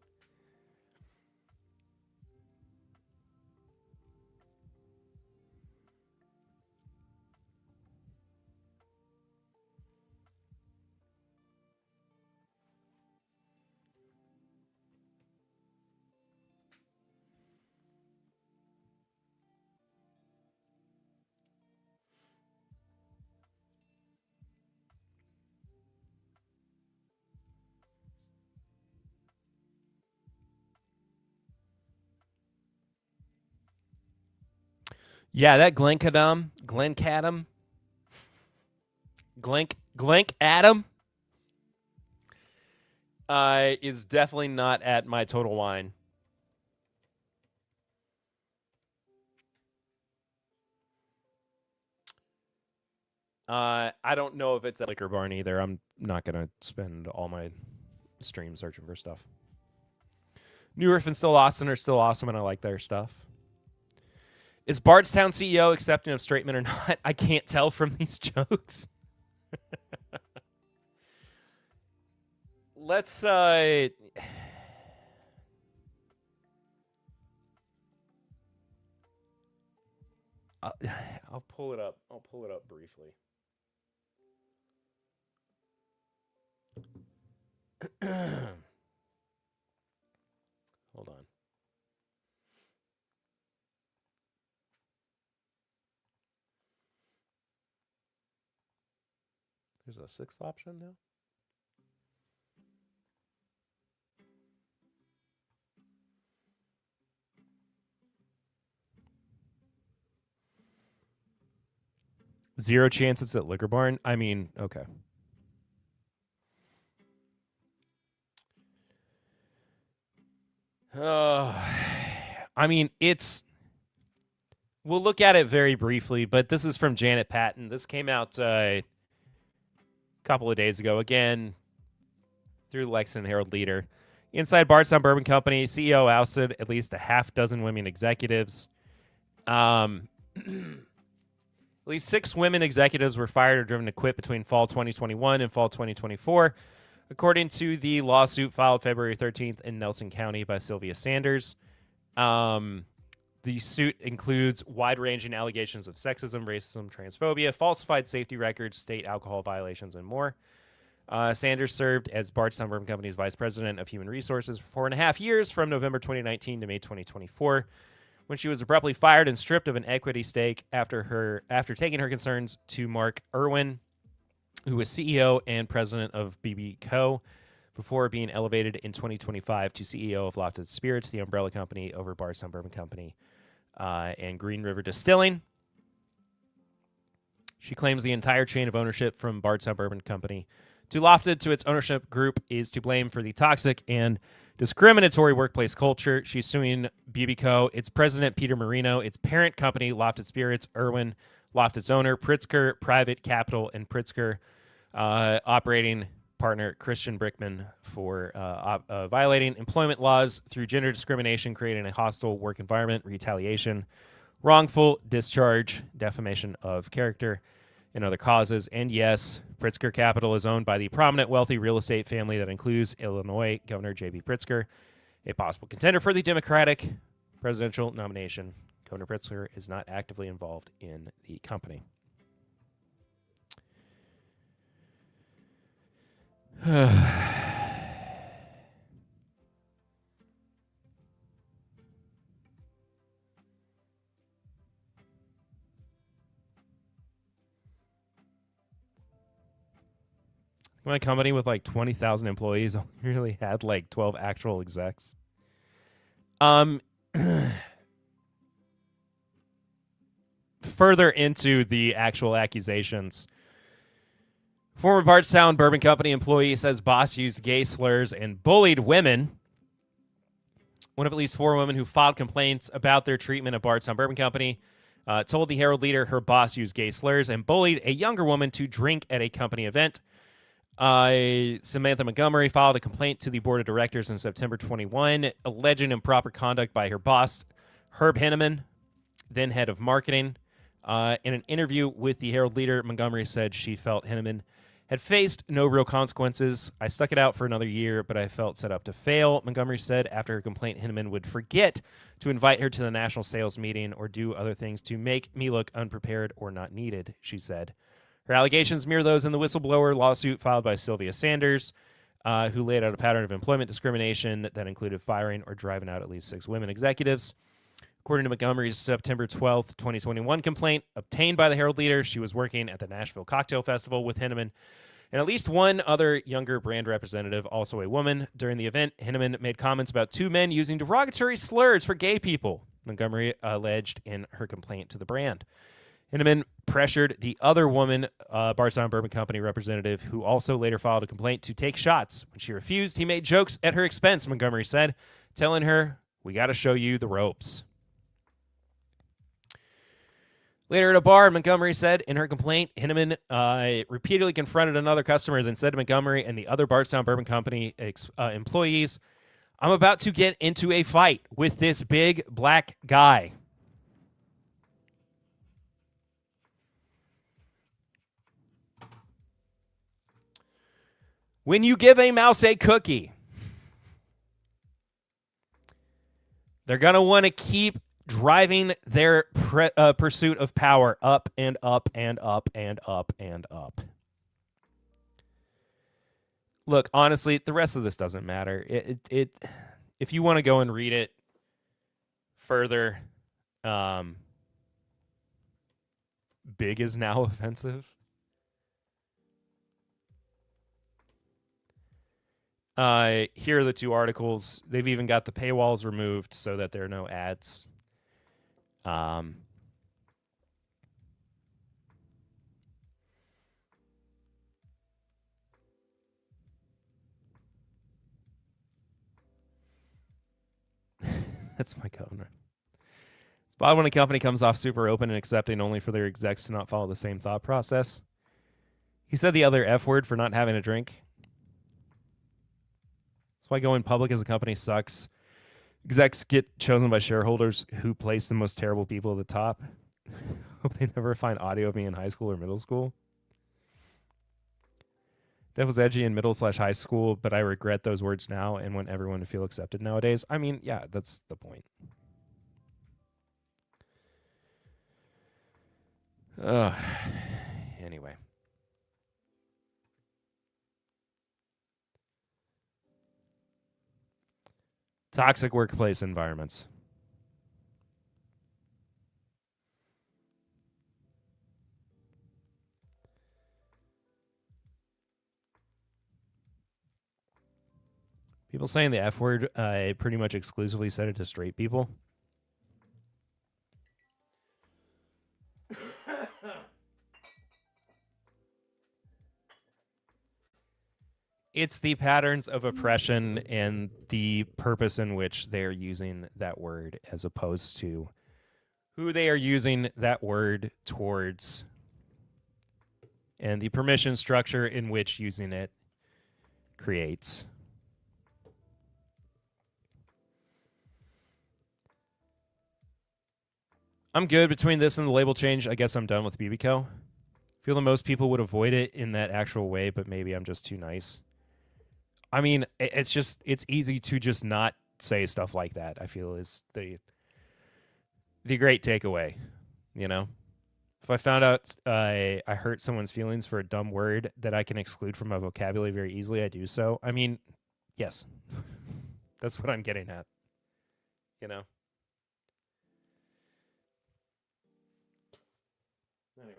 Yeah, that Glencadam is definitely not at my Total Wine. I don't know if it's at Liquor Barn either. I'm not going to spend all my stream searching for stuff. New Earth and Still Austin are still awesome, and I like their stuff. Is Bardstown CEO accepting of straight men or not? I can't tell from these jokes. Let's I'll pull it up. I'll pull it up briefly. Hold on. There's a sixth option now. Zero chance it's at Liquor Barn. I mean, okay. I mean, we'll look at it very briefly, but this is from Janet Patton. This came out a couple of days ago, again, through the Lexington Herald Leader. Inside Bardstown Bourbon Company, CEO ousted at least a half dozen women executives. At least 6 women executives were fired or driven to quit between fall 2021 and fall 2024, according to the lawsuit filed February 13th in Nelson County by Sylvia Sanders. The suit includes wide-ranging allegations of sexism, racism, transphobia, falsified safety records, state alcohol violations, and more. Sanders served as Bardstown Bourbon Company's vice president of human resources for 4.5 years, from November 2019 to May 2024, when she was abruptly fired and stripped of an equity stake after taking her concerns to Mark Irwin, who was CEO and president of BB Co., before being elevated in 2025 to CEO of Lofted Spirits, the umbrella company over Bardstown Bourbon Company and Green River Distilling. She claims the entire chain of ownership from Bardstown Bourbon Company to Lofted to its ownership group is to blame for the toxic and discriminatory workplace culture. She's suing BB Co., its president, Peter Marino, its parent company, Lofted Spirits, Irwin, Lofted's owner, Pritzker Private Capital, and Pritzker operating partner, Christian Brickman, for violating employment laws through gender discrimination, creating a hostile work environment, retaliation, wrongful discharge, defamation of character, and other causes. And yes, Pritzker Capital is owned by the prominent wealthy real estate family that includes Illinois Governor J.B. Pritzker, a possible contender for the Democratic presidential nomination. Governor Pritzker is not actively involved in the company. My company with like 20,000 employees only really had like 12 actual execs. Further into the actual accusations, former Bardstown Bourbon Company employee says boss used gay slurs and bullied women. One of at least 4 women who filed complaints about their treatment at Bardstown Bourbon Company told the Herald Leader her boss used gay slurs and bullied a younger woman to drink at a company event. Samantha Montgomery filed a complaint to the board of directors in September 21, alleging improper conduct by her boss, Herb Henneman, then head of marketing. In an interview with the Herald Leader, Montgomery said she felt Henneman had faced no real consequences. I stuck it out for another year, but I felt set up to fail, Montgomery said after her complaint Henneman would forget to invite her to the national sales meeting or do other things to make me look unprepared or not needed, she said. Her allegations mirror those in the whistleblower lawsuit filed by Sylvia Sanders, who laid out a pattern of employment discrimination that included firing or driving out at least 6 women executives. According to Montgomery's September 12th, 2021 complaint obtained by the Herald Leader, she was working at the Nashville Cocktail Festival with Henneman and at least one other younger brand representative, also a woman. During the event, Henneman made comments about 2 men using derogatory slurs for gay people, Montgomery alleged in her complaint to the brand. Henneman pressured the other woman, Bardstown Bourbon Company representative, who also later filed a complaint, to take shots. When she refused, he made jokes at her expense, Montgomery said, telling her, "We got to show you the ropes." Later at a bar, Montgomery said in her complaint, Henneman repeatedly confronted another customer, then said to Montgomery and the other Bardstown Bourbon Company employees, "I'm about to get into a fight with this big black guy." When you give a mouse a cookie, they're going to want to keep driving their pursuit of power up and up and up and up and up. Look, honestly, the rest of this doesn't matter. If you want to go and read it further, big is now offensive. Here are the 2 articles. They've even got the paywalls removed so that there are no ads. That's my governor. It's odd when a company comes off super open and accepting only for their execs to not follow the same thought process. He said the other F word for not having a drink. That's why going public as a company sucks. Execs get chosen by shareholders who place the most terrible people at the top. Hope they never find audio of me in high school or middle school. That was edgy in middle/high school, but I regret those words now and want everyone to feel accepted nowadays. I mean, yeah, that's the point. Anyway. Toxic workplace environments. People saying the F word, I pretty much exclusively said it to straight people. It's the patterns of oppression and the purpose in which they're using that word as opposed to who they are using that word towards and the permission structure in which using it creates. I'm good between this and the label change. I guess I'm done with BB Co. Feel that most people would avoid it in that actual way, but maybe I'm just too nice. I mean, it's easy to just not say stuff like that, I feel is the great takeaway, you know? If I found out I hurt someone's feelings for a dumb word that I can exclude from my vocabulary very easily, I do so. I mean, yes. That's what I'm getting at. You know? Anyway.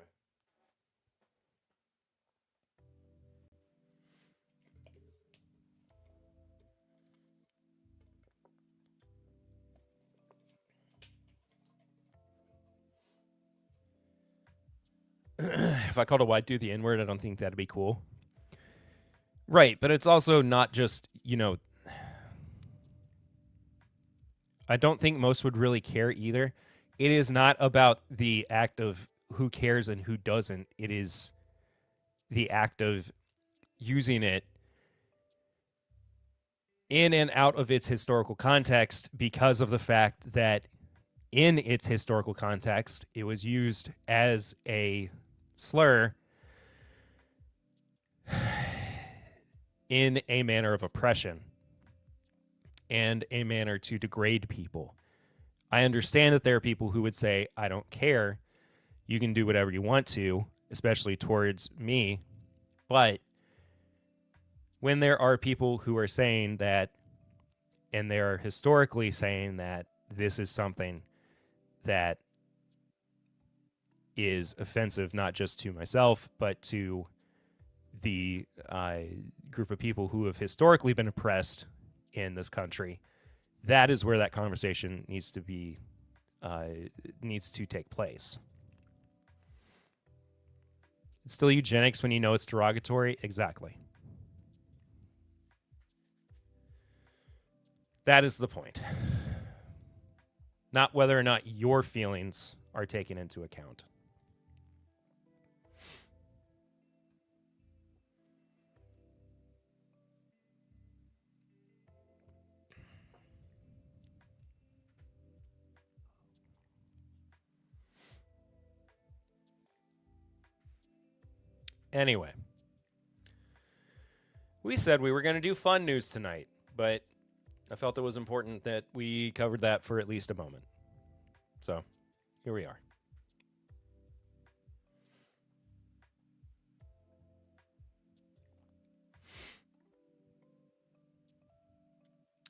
If I called a white dude the N-word, I don't think that'd be cool. Right, but it's also not just, I don't think most would really care either. It is not about the act of who cares and who doesn't. It is the act of using it in and out of its historical context because of the fact that in its historical context, it was used as a slur in a manner of oppression and a manner to degrade people. I understand that there are people who would say, I don't care. You can do whatever you want to, especially towards me. But when there are people who are saying that, and they are historically saying that this is something that is offensive, not just to myself, but to the group of people who have historically been oppressed in this country, that is where that conversation needs to take place. It's still eugenics when you know it's derogatory? Exactly. That is the point. Not whether or not your feelings are taken into account. Anyway, we said we were going to do fun news tonight, but I felt it was important that we covered that for at least a moment. So, here we are.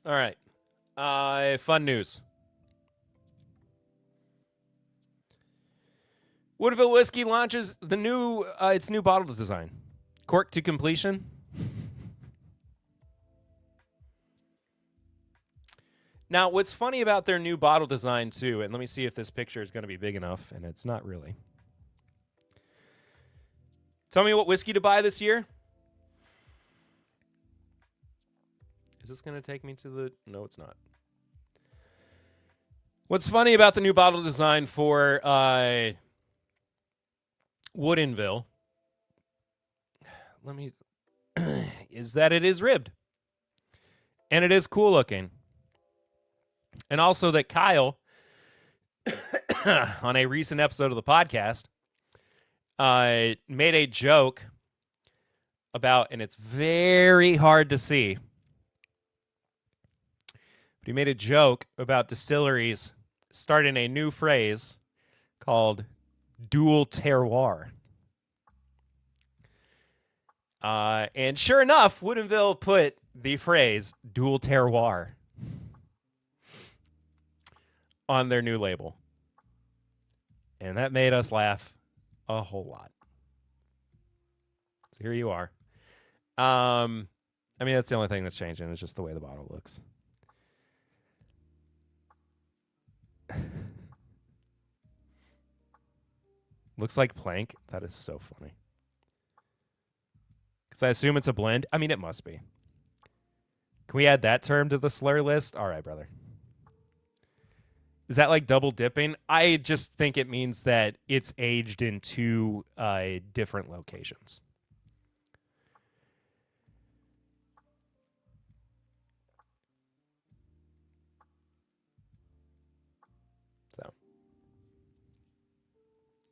All right. Fun news. Woodville Whiskey launches its new bottle design. Cork to completion. Now, what's funny about their new bottle design, too, and let me see if this picture is going to be big enough, and it's not really. Tell me what whiskey to buy this year. Is this going to take me to the... No, it's not. What's funny about the new bottle design for Woodinville is that it is ribbed. And it is cool looking. And also that Kyle, on a recent episode of the podcast, made a joke about, and it's very hard to see, but he made a joke about distilleries starting a new phrase called dual terroir. And sure enough, Woodinville put the phrase dual terroir on their new label. And that made us laugh a whole lot. So here you are. I mean, that's the only thing that's changing. It's just the way the bottle looks. Looks like plank. That is so funny. Because I assume it's a blend. I mean, it must be. Can we add that term to the slur list? All right, brother. Is that like double dipping? I just think it means that it's aged in two different locations. So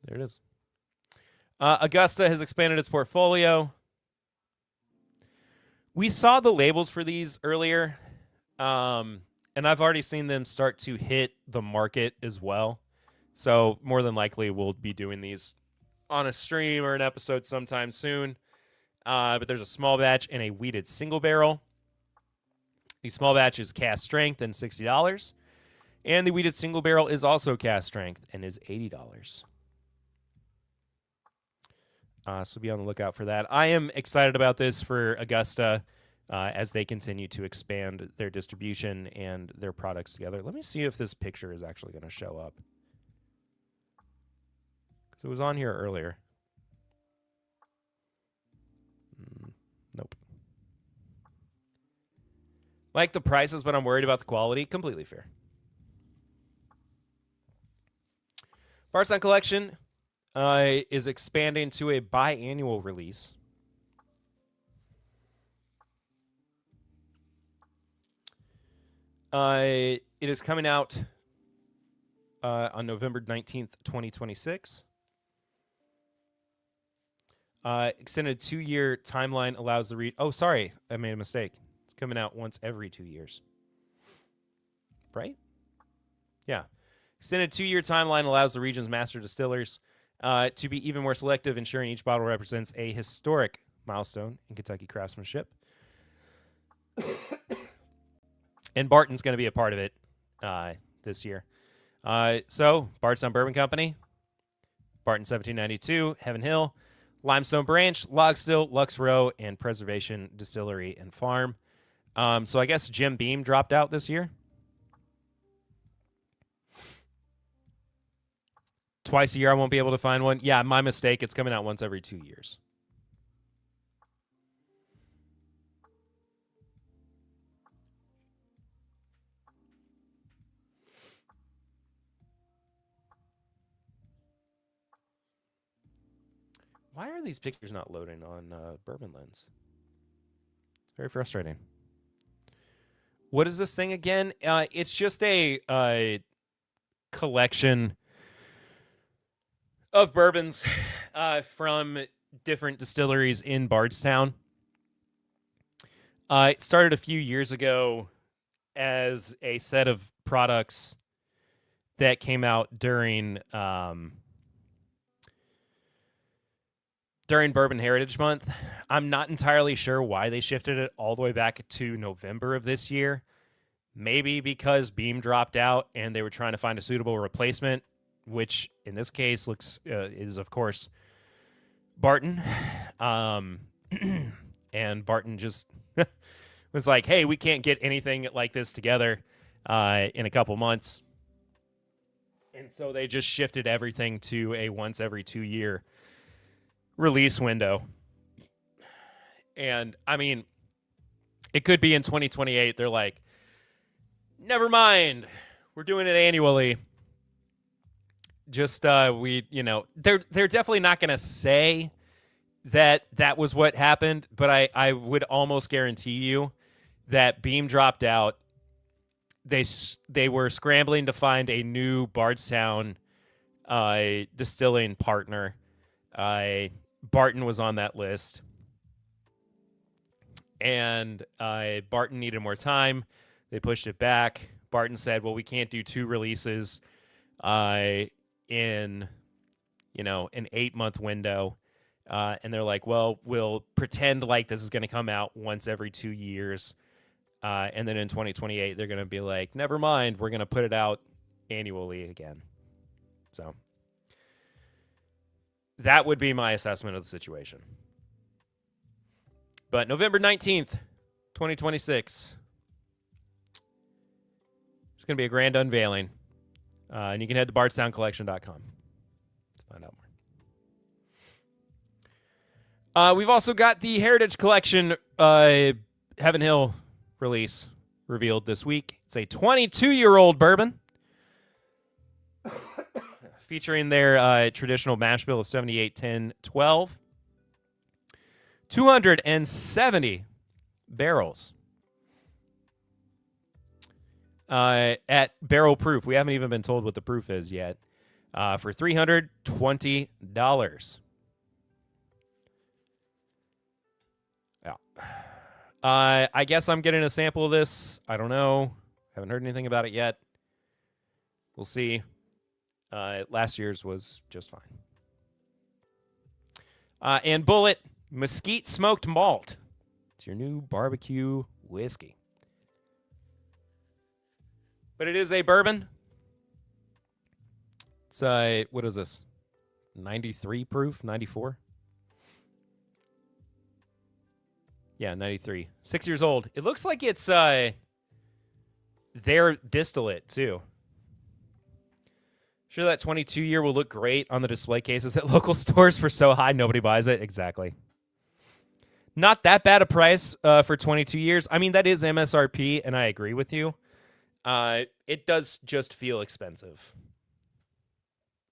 there it is. Augusta has expanded its portfolio. We saw the labels for these earlier, and I've already seen them start to hit the market as well. So more than likely, we'll be doing these on a stream or an episode sometime soon. But there's a small batch and a wheated single barrel. The small batch is cask strength and $60. And the wheated single barrel is also cask strength and is $80. So be on the lookout for that. I am excited about this for Augusta as they continue to expand their distribution and their products together. Let me see if this picture is actually going to show up. Because it was on here earlier. Nope. Like the prices, but I'm worried about the quality. Completely fair. Bardstown Collection is expanding to a biannual release. It is coming out on November 19th, 2026. Extended 2-year timeline allows the Oh, sorry. I made a mistake. It's coming out once every 2 years. Right? Yeah. Extended 2-year timeline allows the region's master distillers to be even more selective, ensuring each bottle represents a historic milestone in Kentucky craftsmanship. And Barton's going to be a part of it this year. So, Bardstown Bourbon Company, Barton 1792, Heaven Hill, Limestone Branch, Log Still, Lux Row, and Preservation Distillery and Farm. So I guess Jim Beam dropped out this year. Twice a year I won't be able to find one. Yeah, my mistake. It's coming out once every 2 years. Why are these pictures not loading on Bourbon Lens? It's very frustrating. What is this thing again? It's just a collection of bourbons from different distilleries in Bardstown. It started a few years ago as a set of products that came out during Bourbon Heritage Month. I'm not entirely sure why they shifted it all the way back to November of this year. Maybe because Beam dropped out and they were trying to find a suitable replacement, which in this case is of course Barton. And Barton just was like, hey, we can't get anything like this together in a couple months. And so they just shifted everything to a once every 2 year release window. And I mean, it could be in 2028. They're like, never mind, we're doing it annually. Just they're definitely not going to say that was what happened, but I would almost guarantee you that Beam dropped out. They were scrambling to find a new Bardstown distilling partner. Barton was on that list, and Barton needed more time. They pushed it back. Barton said, well, we can't do 2 releases in an 8-month window. And they're like, well, we'll pretend like this is going to come out once every 2 years. And then in 2028, they're going to be like, never mind, we're going to put it out annually again. So that would be my assessment of the situation. But November 19th, 2026, it's going to be a grand unveiling. And you can head to bardstowncollection.com to find out more. We've also got the Heritage Collection Heaven Hill release revealed this week. It's a 22-year-old bourbon featuring their traditional mash bill of 78, 10, 12. 270 barrels at barrel proof. We haven't even been told what the proof is yet. For $320. Yeah. I guess I'm getting a sample of this. I don't know. Haven't heard anything about it yet. We'll see. Last year's was just fine. And Bullet Mesquite Smoked Malt. It's your new barbecue whiskey. But it is a bourbon. It's what is this? 93 proof? 94? Yeah, 93. 6 years old. It looks like it's their distillate, too. Sure, that 22-year will look great on the display cases at local stores for so high nobody buys it. Exactly. Not that bad a price for 22 years. I mean, that is MSRP, and I agree with you. It does just feel expensive,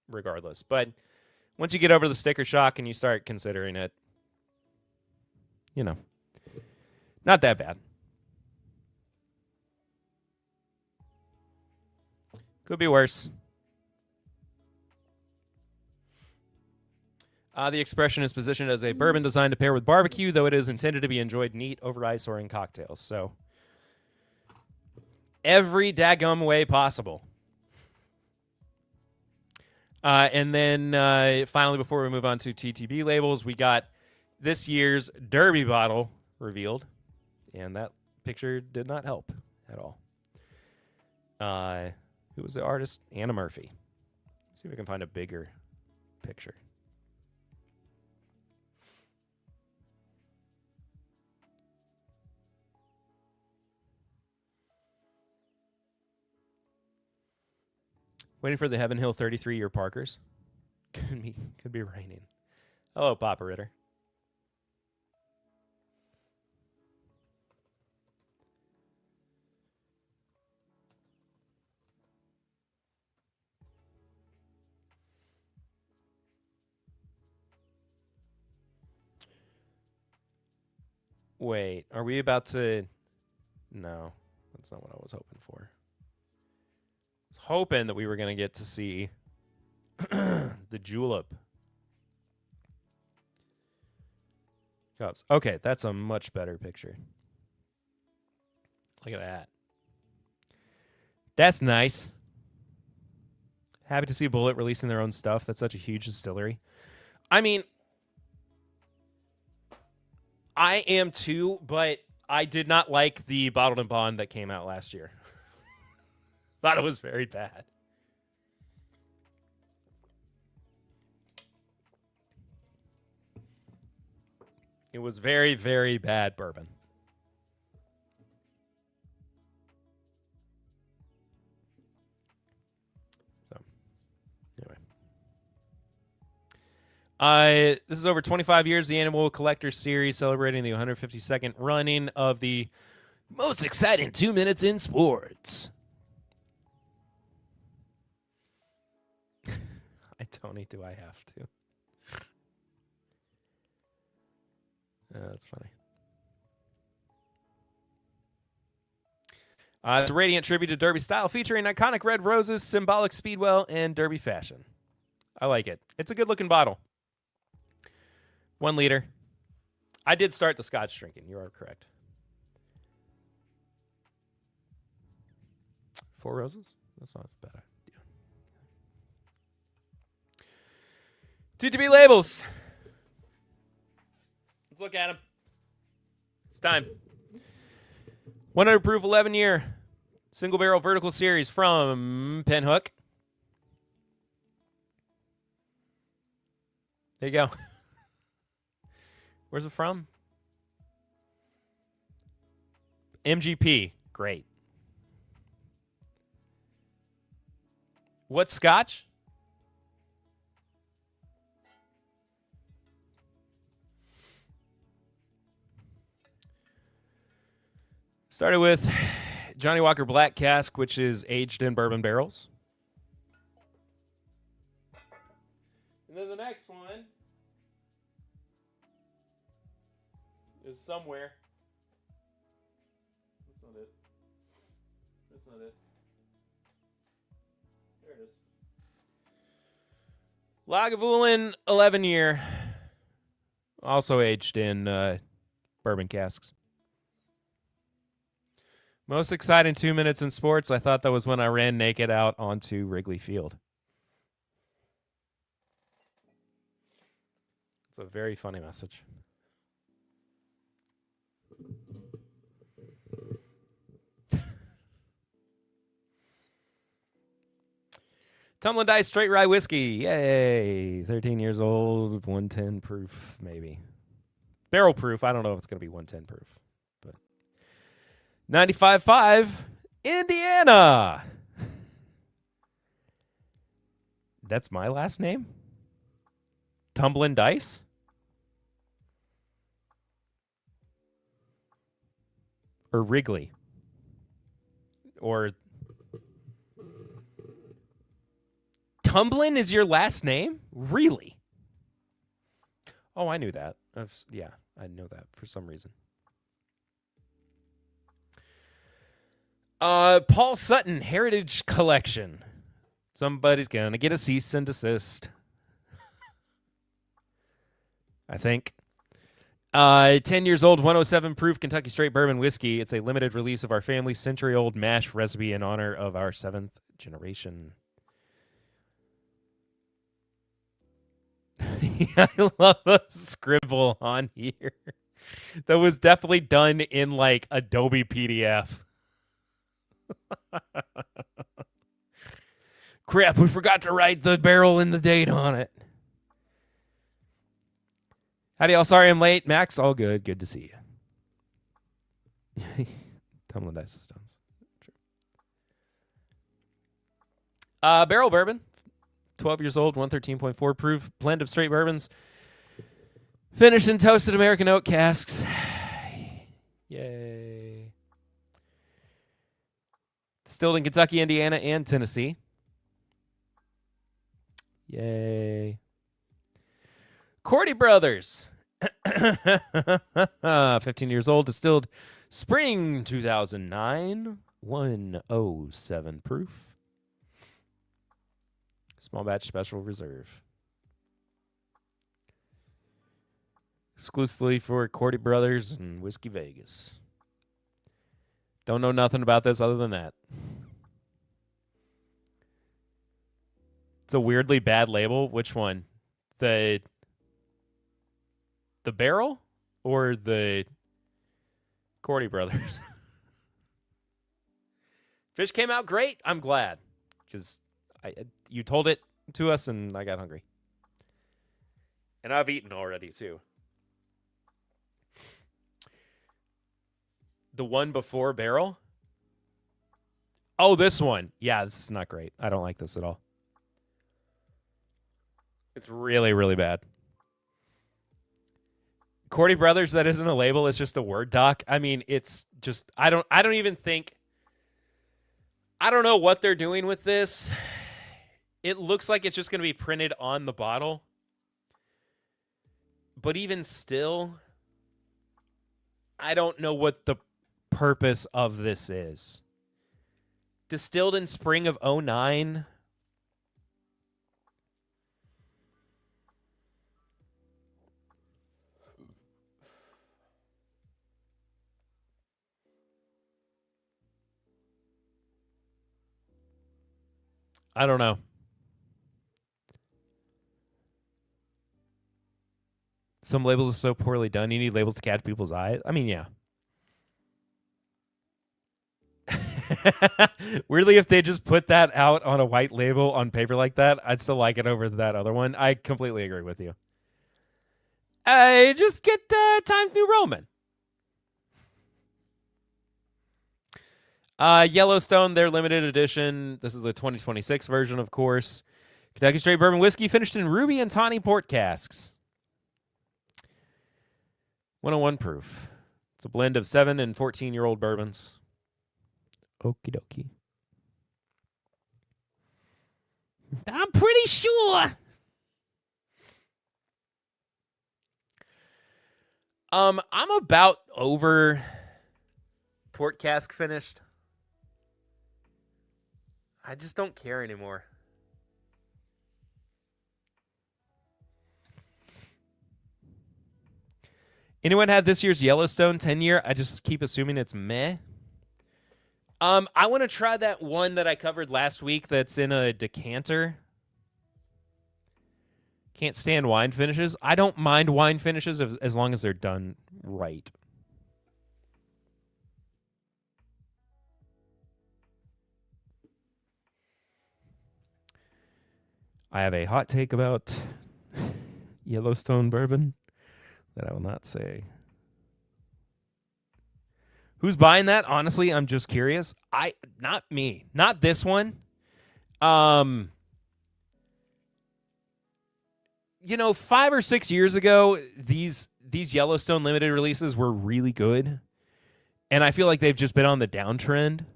regardless. But once you get over the sticker shock and you start considering it, you know, not that bad. Could be worse. The expression is positioned as a bourbon designed to pair with barbecue, though it is intended to be enjoyed neat, over ice, or in cocktails. So, every daggum way possible. And then, finally, before we move on to TTB labels, we got this year's Derby bottle revealed. And that picture did not help at all. Who was the artist? Anna Murphy. Let's see if I can find a bigger picture. Waiting for the Heaven Hill 33-year Parkers. Could be raining. Hello, Papa Ritter. Wait, are we about to... No, that's not what I was hoping for. I was hoping that we were going to get to see the julep cups. Okay, that's a much better picture. Look at that. That's nice. Happy to see Bullet releasing their own stuff. That's such a huge distillery. I mean, I am too, but I did not like the Bottled and Bond that came out last year. Thought it was very bad. It was very, very bad bourbon. So, anyway. This is over 25 years, the annual collector series celebrating the 152nd running of the most exciting 2 minutes in sports. Tony, do I have to? That's funny. It's a radiant tribute to Derby style featuring iconic red roses, symbolic speedwell, and Derby fashion. I like it. It's a good-looking bottle. 1 liter. I did start the Scotch drinking. You are correct. 4 roses? That's not a bad idea. TTB labels. Let's look at them. It's time. 100 proof 11-year single barrel vertical series from Pinhook. There you go. Where's it from? MGP. Great. What Scotch? Started with Johnnie Walker Black Cask, which is aged in bourbon barrels. And then the next one is somewhere. That's not it. That's not it. There it is. Lagavulin 11-year. Also aged in bourbon casks. Most exciting 2 minutes in sports. I thought that was when I ran naked out onto Wrigley Field. It's a very funny message. Tumbling Dice Straight Rye Whiskey. Yay. 13 years old, 110 proof, maybe. Barrel proof. I don't know if it's going to be 110 proof. But 95.5, Indiana. That's my last name? Tumbling Dice? Or Wrigley? Or... Tumblin is your last name? Really? Oh, I knew that. Yeah, I know that for some reason. Paul Sutton Heritage Collection. Somebody's gonna get a cease and desist. I think. 10 years old, 107 proof Kentucky Straight Bourbon Whiskey. It's a limited release of our family century-old mash recipe in honor of our 7th generation. I love the scribble on here. That was definitely done in like Adobe PDF. Crap, we forgot to write the barrel and the date on it. Howdy, y'all. Sorry I'm late. Max, all good. Good to see you. Tumbling Dice and Stones. Barrel bourbon. 12 years old, 113.4 proof, blend of straight bourbons, finished in toasted American oak casks. Yay. Distilled in Kentucky, Indiana, and Tennessee. Yay. Cordy Brothers. 15 years old, distilled spring 2009, 107 proof. Small batch special reserve. Exclusively for Cordy Brothers and Whiskey Vegas. Don't know nothing about this other than that. It's a weirdly bad label. Which one? The barrel or the Cordy Brothers? Fish came out great. I'm glad. Because you told it to us, and I got hungry. And I've eaten already, too. The one before barrel? Oh, this one. Yeah, this is not great. I don't like this at all. It's really, really bad. Cordy Brothers, that isn't a label. It's just a Word doc. I mean, it's just... I don't even think... I don't know what they're doing with this. It looks like it's just going to be printed on the bottle. But even still, I don't know what the purpose of this is. Distilled in spring of 2009. I don't know. Some labels are so poorly done, you need labels to catch people's eyes. I mean, yeah. Weirdly, if they just put that out on a white label on paper like that, I'd still like it over that other one. I completely agree with you. I just get Times New Roman. Yellowstone, their limited edition. This is the 2026 version, of course. Kentucky Straight Bourbon Whiskey finished in ruby and tawny port casks. 101 proof. It's a blend of 7 and 14-year-old bourbons. Okie dokie. I'm pretty sure. I'm about over port cask finished. I just don't care anymore. Anyone had this year's Yellowstone 10-year? I just keep assuming it's meh. I want to try that one that I covered last week that's in a decanter. Can't stand wine finishes. I don't mind wine finishes as long as they're done right. I have a hot take about Yellowstone bourbon that I will not say. Who's buying that? Honestly, I'm just curious. Not me. Not this one. 5 or 6 years ago, these Yellowstone limited releases were really good. And I feel like they've just been on the downtrend.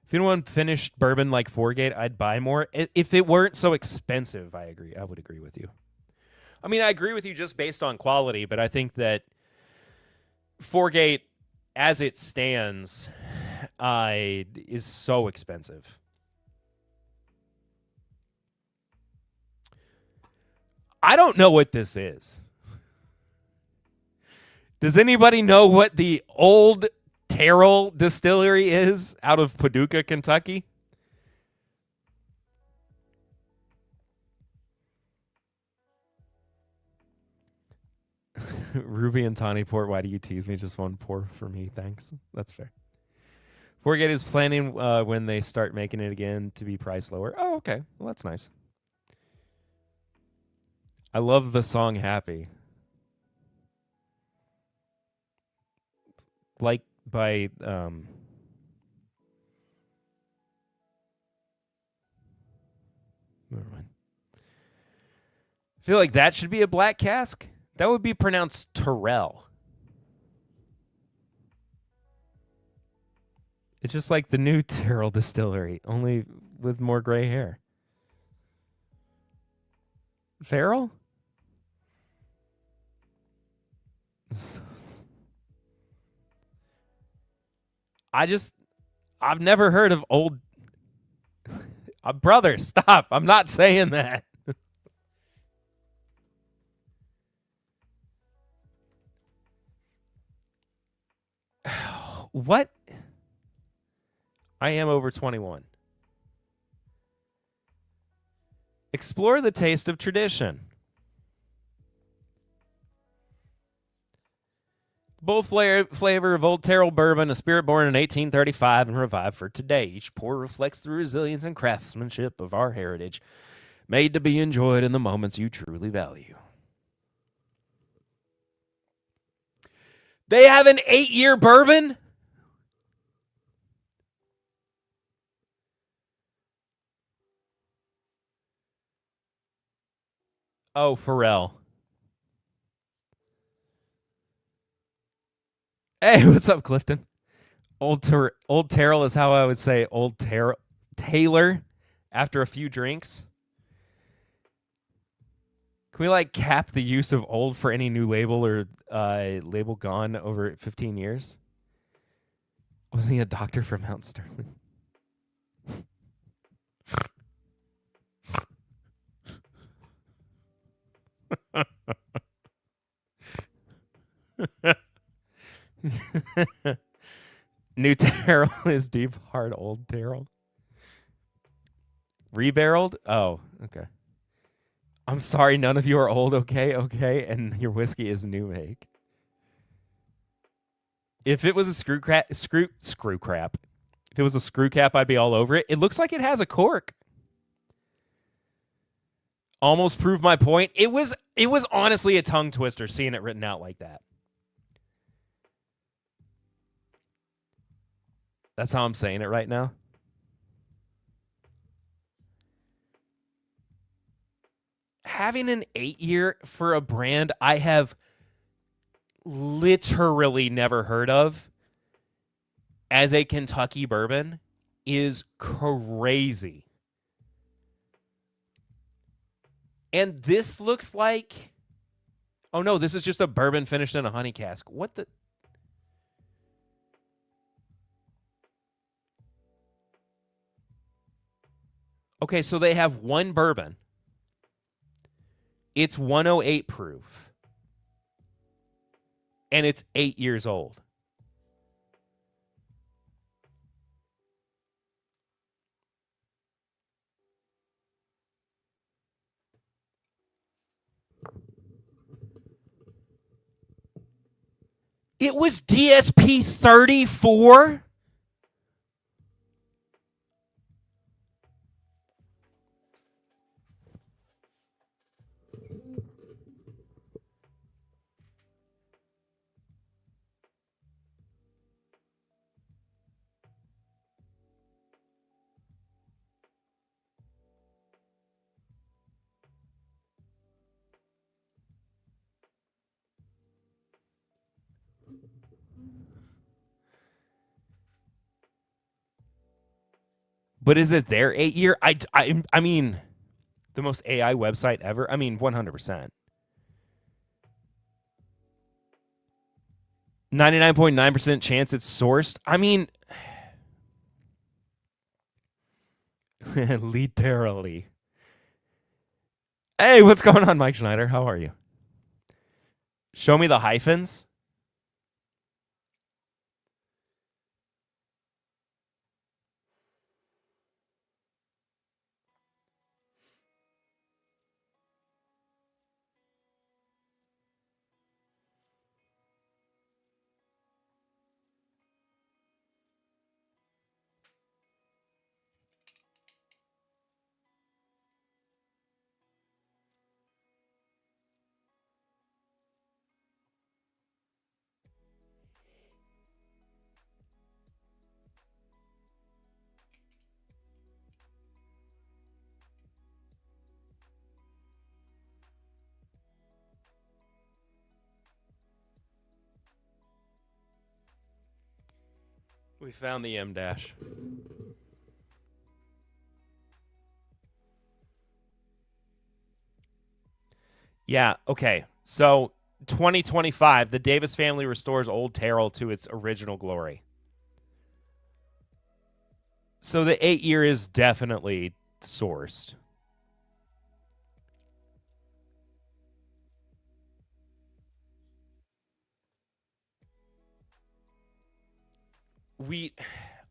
If anyone finished bourbon like Fourgate, I'd buy more. If it weren't so expensive, I agree. I would agree with you. I mean, I agree with you just based on quality, but I think that Fourgate, as it stands, is so expensive. I don't know what this is. Does anybody know what the Old Terrell Distillery is out of Paducah, Kentucky? Ruby and Tawny Port, why do you tease me? Just one pour for me, thanks. That's fair. Fourgate is planning when they start making it again to be priced lower. Oh, okay. Well, that's nice. I love the song Happy. Like by never mind. I feel like that should be a black cask. That would be pronounced Terrell. It's just like the new Terrell Distillery, only with more gray hair. Farrell? I've never heard of old... brother, stop. I'm not saying that. What? I am over 21. Explore the taste of tradition. Bold flavor of Old Terrell bourbon, a spirit born in 1835 and revived for today. Each pour reflects the resilience and craftsmanship of our heritage, made to be enjoyed in the moments you truly value. They have an 8-year bourbon? Oh, Pharrell. Hey, what's up, Clifton? Old Terrell is how I would say Old Taylor after a few drinks. Can we cap the use of old for any new label or label gone over 15 years? Wasn't he a doctor from Mount Sterling? New Terrell is deep, hard, old Terrell. Rebarreled? Oh, okay. I'm sorry, none of you are old, okay, and your whiskey is new make. If it was a screw crap. If it was a screw cap, I'd be all over it. It looks like it has a cork. Almost proved my point. It was honestly a tongue twister seeing it written out like that. That's how I'm saying it right now. Having an 8-year for a brand I have literally never heard of as a Kentucky bourbon is crazy. And this looks like... Oh, no, this is just a bourbon finished in a honey cask. What the... Okay, so they have one bourbon. It's 108 proof. And it's 8 years old. It was DSP 34? But is it their 8-year? I mean, the most AI website ever? I mean, 100%. 99.9% chance it's sourced? I mean, literally. Hey, what's going on, Mike Schneider? How are you? Show me the hyphens. We found the M dash. Yeah, okay. So 2025, the Davis family restores Old Terrell to its original glory. So the 8-year is definitely sourced.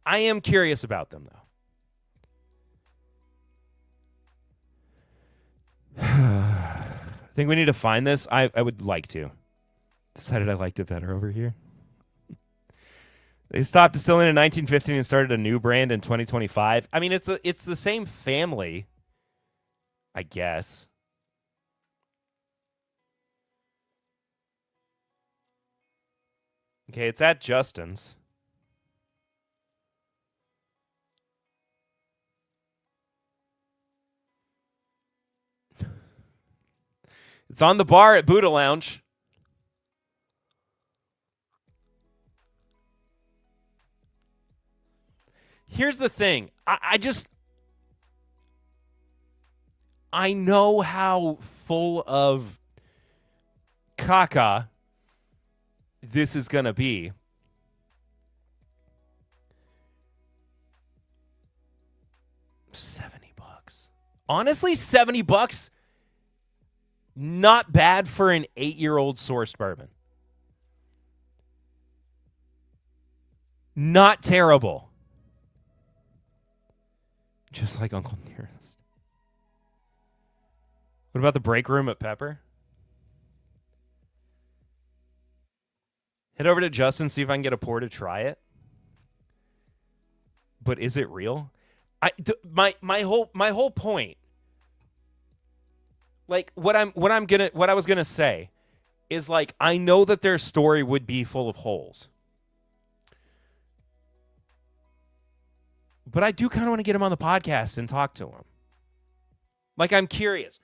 I am curious about them though. I think we need to find this. I would like to. Decided I liked it better over here. They stopped distilling in 1915 and started a new brand in 2025. I mean, it's the same family, I guess. Okay, it's at Justin's. It's on the bar at Buddha Lounge. Here's the thing. I know how full of caca this is going to be. $70. Honestly, $70, not bad for an 8-year-old sourced bourbon. Not terrible. Just like Uncle Nearest. What about the break room at Pepper? Head over to Justin, see if I can get a pour to try it. But is it real? My whole point, like what I was gonna say, is like I know that their story would be full of holes, but I do kind of want to get him on the podcast and talk to him. Like I'm curious,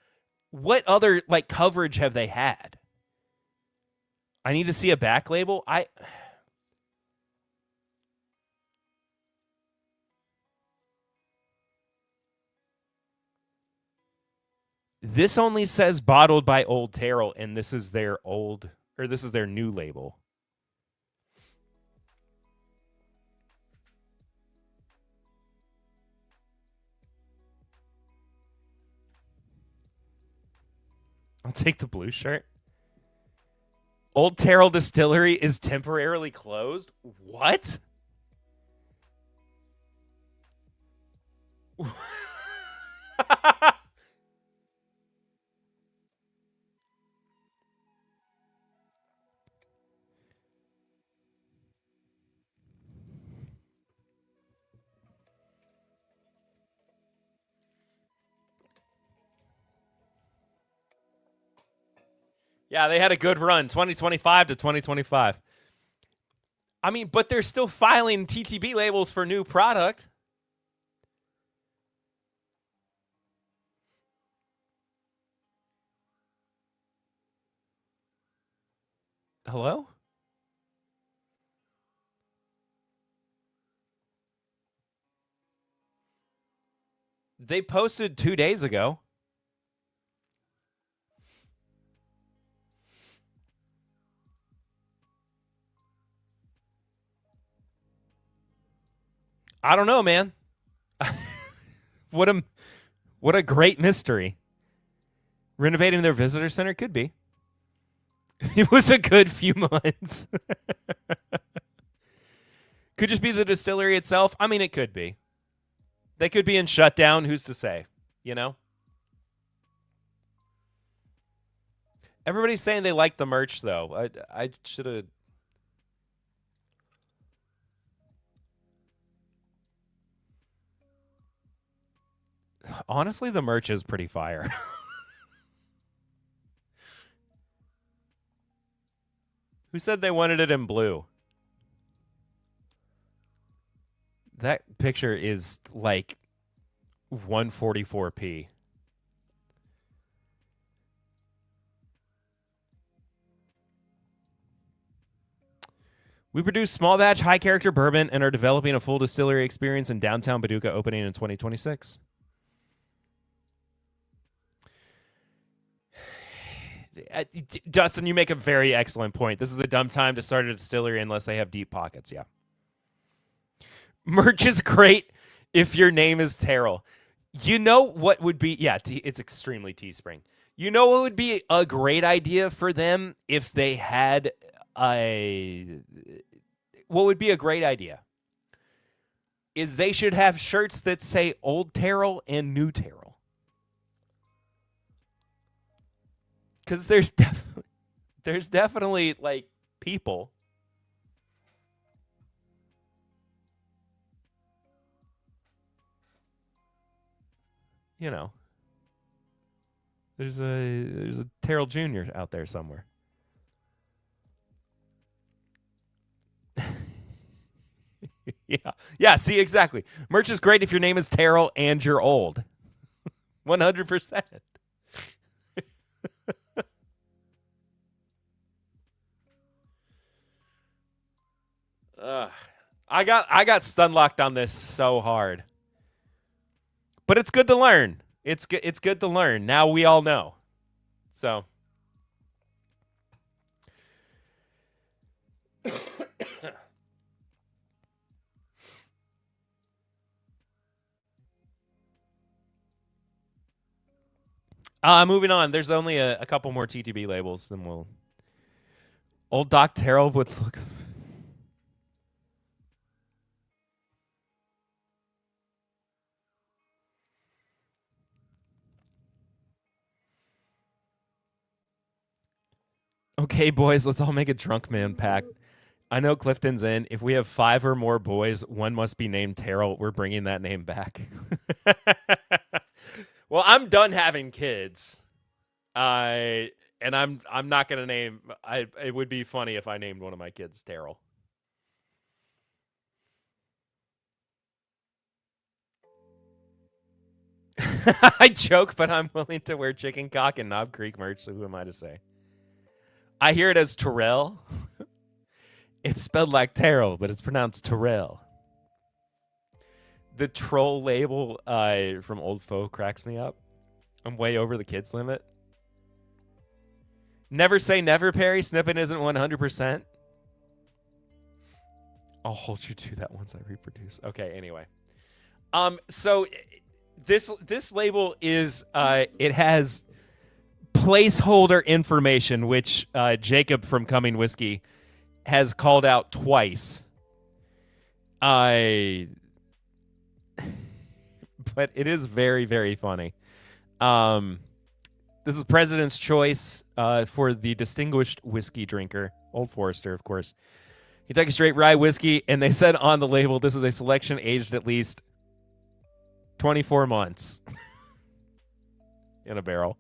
what other like coverage have they had? I need to see a back label. This only says bottled by Old Terrell, and this is their new label. I'll take the blue shirt. Old Terrell Distillery is temporarily closed. What? Yeah, they had a good run, 2025 to 2025. I mean, but they're still filing TTB labels for new product. Hello? They posted 2 days ago. I don't know, man. What a great mystery. Renovating their visitor center could be. It was a good few months. Could just be the distillery itself. I mean, it could be. They could be in shutdown. Who's to say? You know? Everybody's saying they like the merch, though. I should have... Honestly, the merch is pretty fire. Who said they wanted it in blue? That picture is like 144p. We produce small batch, high character bourbon and are developing a full distillery experience in downtown Paducah, opening in 2026. Dustin, you make a very excellent point. This is the dumb time to start a distillery unless they have deep pockets. Yeah. Merch is great if your name is Terrell. You know what would be, yeah, it's extremely Teespring. You know what would be a great idea for them if they had what would be a great idea is they should have shirts that say Old Terrell and New Terrell. Because there's definitely like people. You know, there's a Terrell Jr. out there somewhere. Yeah. See, exactly. Merch is great if your name is Terrell and you're old. 100%. I got stun locked on this so hard. But it's good to learn. It's good to learn. Now we all know. So moving on. There's only a couple more TTB labels, then we'll. Old Doc Terrell would look. Okay, boys, let's all make a drunk man pact. I know Clifton's in. If we have 5 or more boys, one must be named Terrell. We're bringing that name back. Well, I'm done having kids. And I'm not gonna name. It would be funny if I named one of my kids Terrell. I joke, but I'm willing to wear chicken cock and Knob Creek merch. So who am I to say? I hear it as Terrell. It's spelled like Terrell, but it's pronounced Terrell. The troll label from Old Foe cracks me up. I'm way over the kids limit. Never say never, Perry. Snipping isn't 100%. I'll hold you to that once I reproduce. Okay, anyway. So this label is it has placeholder information, which Jacob from Coming Whiskey has called out twice. But it is very, very funny. This is President's Choice for the distinguished whiskey drinker, Old Forester, of course. Kentucky Straight Rye Whiskey, and they said on the label, this is a selection aged at least 24 months in a barrel.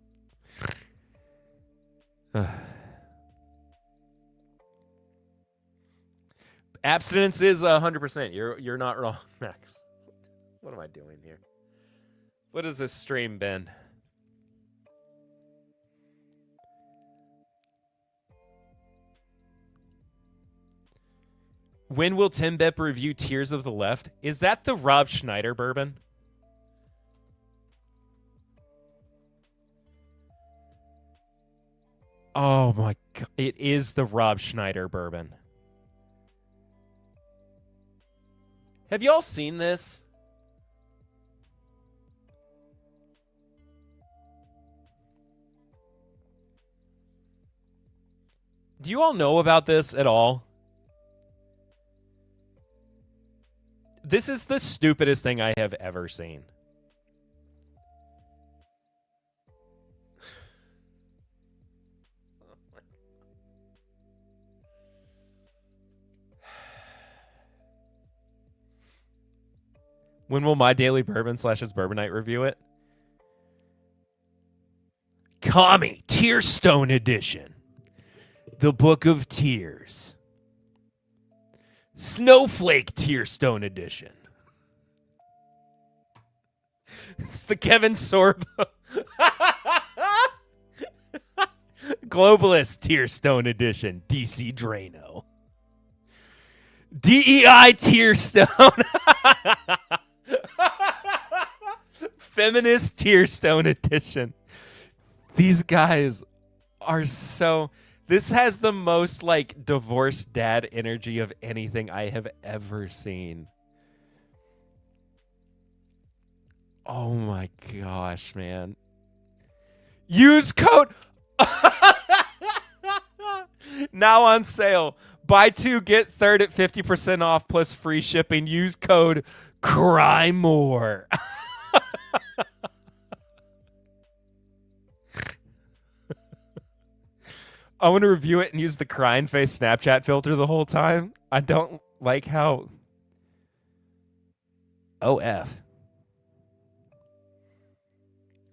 Abstinence is 100%. You're not wrong, Max. What am I doing here? What has this stream been? When will Tim Bepp review Tears of the Left? Is that the Rob Schneider bourbon? Oh my God. It is the Rob Schneider bourbon. Have y'all seen this? Do you all know about this at all? This is the stupidest thing I have ever seen. When will My Daily Bourbon / his Bourbon Night review it? Kami, Tearstone Edition. The Book of Tears. Snowflake Tearstone Edition. It's the Kevin Sorbo. Globalist Tearstone Edition. DC Drano. DEI Tearstone. Feminist Tearstone Edition. These guys are so... This has the most, like, divorced dad energy of anything I have ever seen. Oh, my gosh, man. Use code... Now on sale. Buy 2, get 3rd at 50% off plus free shipping. Use code CRYMORE. I want to review it and use the crying face Snapchat filter the whole time. I don't like how... OF.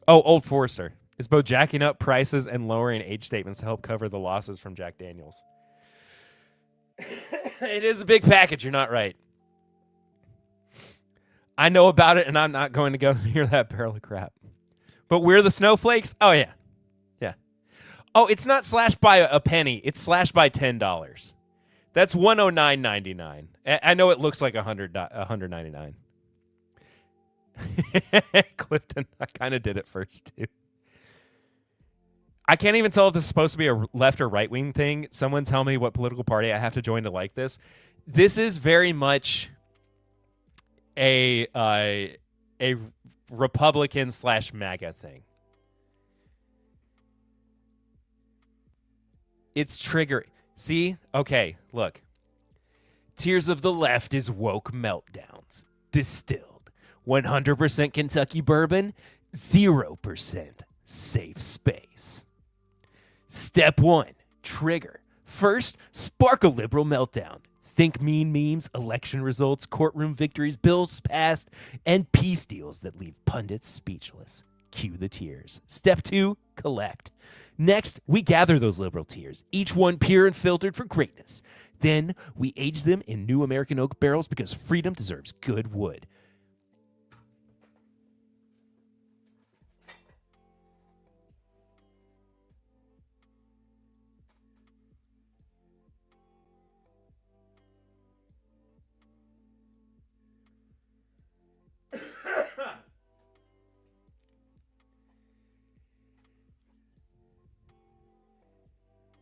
Oh, Old Forester is both jacking up prices and lowering age statements to help cover the losses from Jack Daniels. It is a big package. You're not right. I know about it, and I'm not going to go near that barrel of crap. But we're the snowflakes? Oh, yeah. Yeah. Oh, it's not slashed by a penny. It's slashed by $10. That's $109.99. I know it looks like $199. Clifton, I kind of did it first, too. I can't even tell if this is supposed to be a left or right-wing thing. Someone tell me what political party I have to join to like this. This is very much a Republican / MAGA thing. It's trigger. See? Okay, look. Tears of the Left is woke meltdowns. Distilled. 100% Kentucky bourbon. 0% safe space. Step 1. Trigger. First, spark a liberal meltdown. Think mean memes, election results, courtroom victories, bills passed, and peace deals that leave pundits speechless. Cue the tears. Step 2. Collect. Next, we gather those liberal tears, each one pure and filtered for greatness. Then, we age them in new American oak barrels because freedom deserves good wood.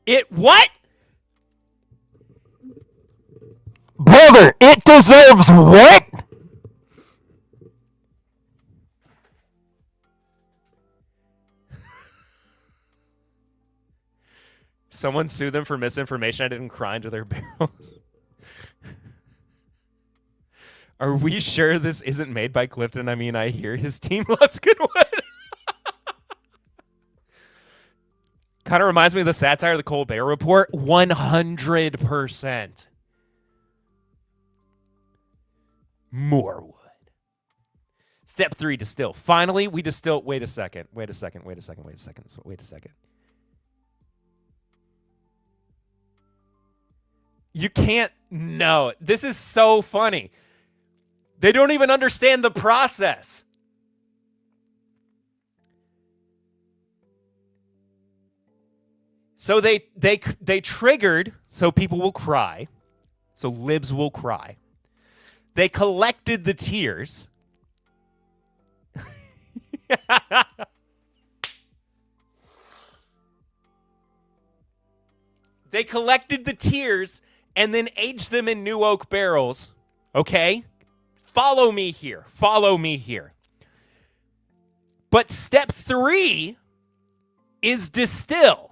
It what? Brother, it deserves what? Someone sue them for misinformation. I didn't cry into their barrels. Are we sure this isn't made by Clifton? I mean, I hear his team loves good wood. Kind of reminds me of the satire of the Colbert Report. 100%. More wood. Step 3, distill. Finally, we distill. Wait a second. You can't. No, this is so funny. They don't even understand the process. So they triggered so people will cry. So libs will cry. They collected the tears. They collected the tears and then aged them in new oak barrels. Okay? Follow me here. Follow me here. But step 3 is distill.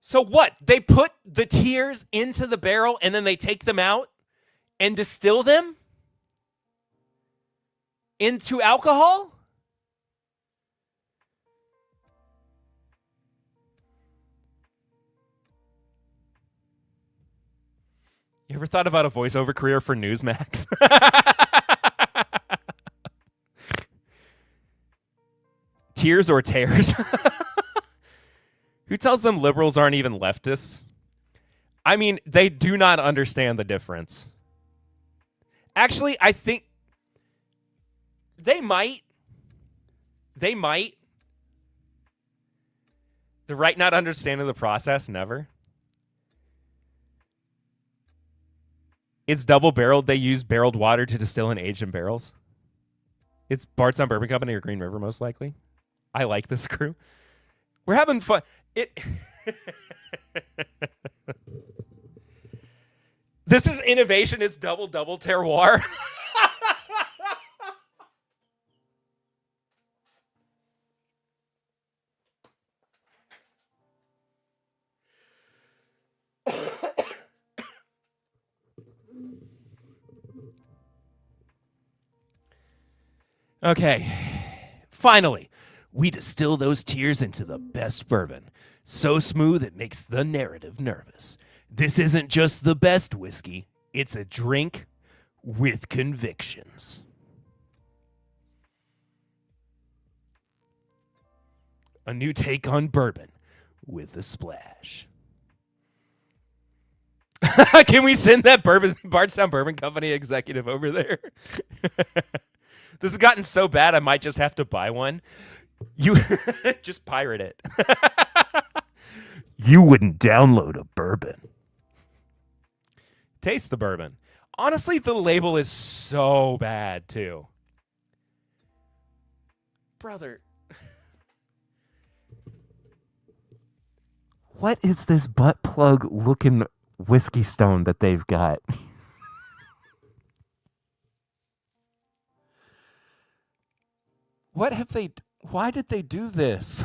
So what? They put the tears into the barrel and then they take them out and distill them into alcohol? You ever thought about a voiceover career for Newsmax? Tears or tears? Who tells them liberals aren't even leftists? I mean, they do not understand the difference. Actually, I think they might. They might. The right not understanding the process, never. It's double-barreled. They use barreled water to distill and age in barrels. It's Bardstown Bourbon Company or Green River, most likely. I like this crew. We're having fun. This is innovation. It's double terroir. Okay. Finally, we distill those tears into the best bourbon. So smooth it makes the narrative nervous. This isn't just the best whiskey, it's a drink with convictions. A new take on bourbon with a splash. Can we send that Bardstown Bourbon Company executive over there? This has gotten so bad I might just have to buy one. You just pirate it. You wouldn't download a bourbon. Taste the bourbon. Honestly, the label is so bad, too. Brother. What is this butt plug looking whiskey stone that they've got? What have they... Why did they do this?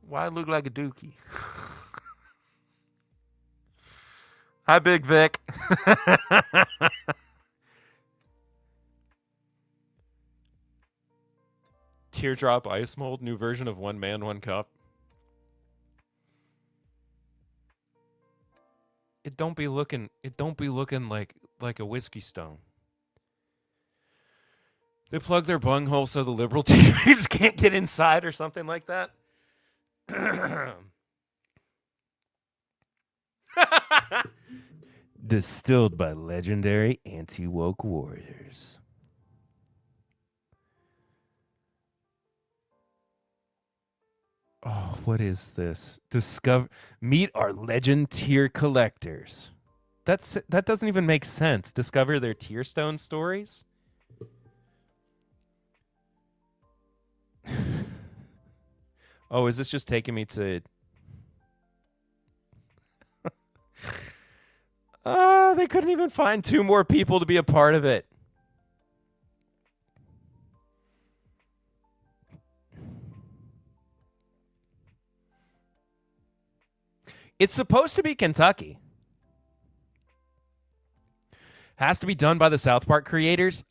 Why look like a dookie? Hi, Big Vic. Teardrop ice mold, new version of One Man, One Cup. It don't be looking like a whiskey stone. They plug their bunghole so the liberal tears can't get inside or something like that. Distilled by legendary anti-woke warriors. Oh, what is this? Meet our legend tier collectors. That doesn't even make sense. Discover their tier stone stories? Oh, is this just taking me to... they couldn't even find 2 more people to be a part of it. It's supposed to be Kentucky. Has to be done by the South Park creators.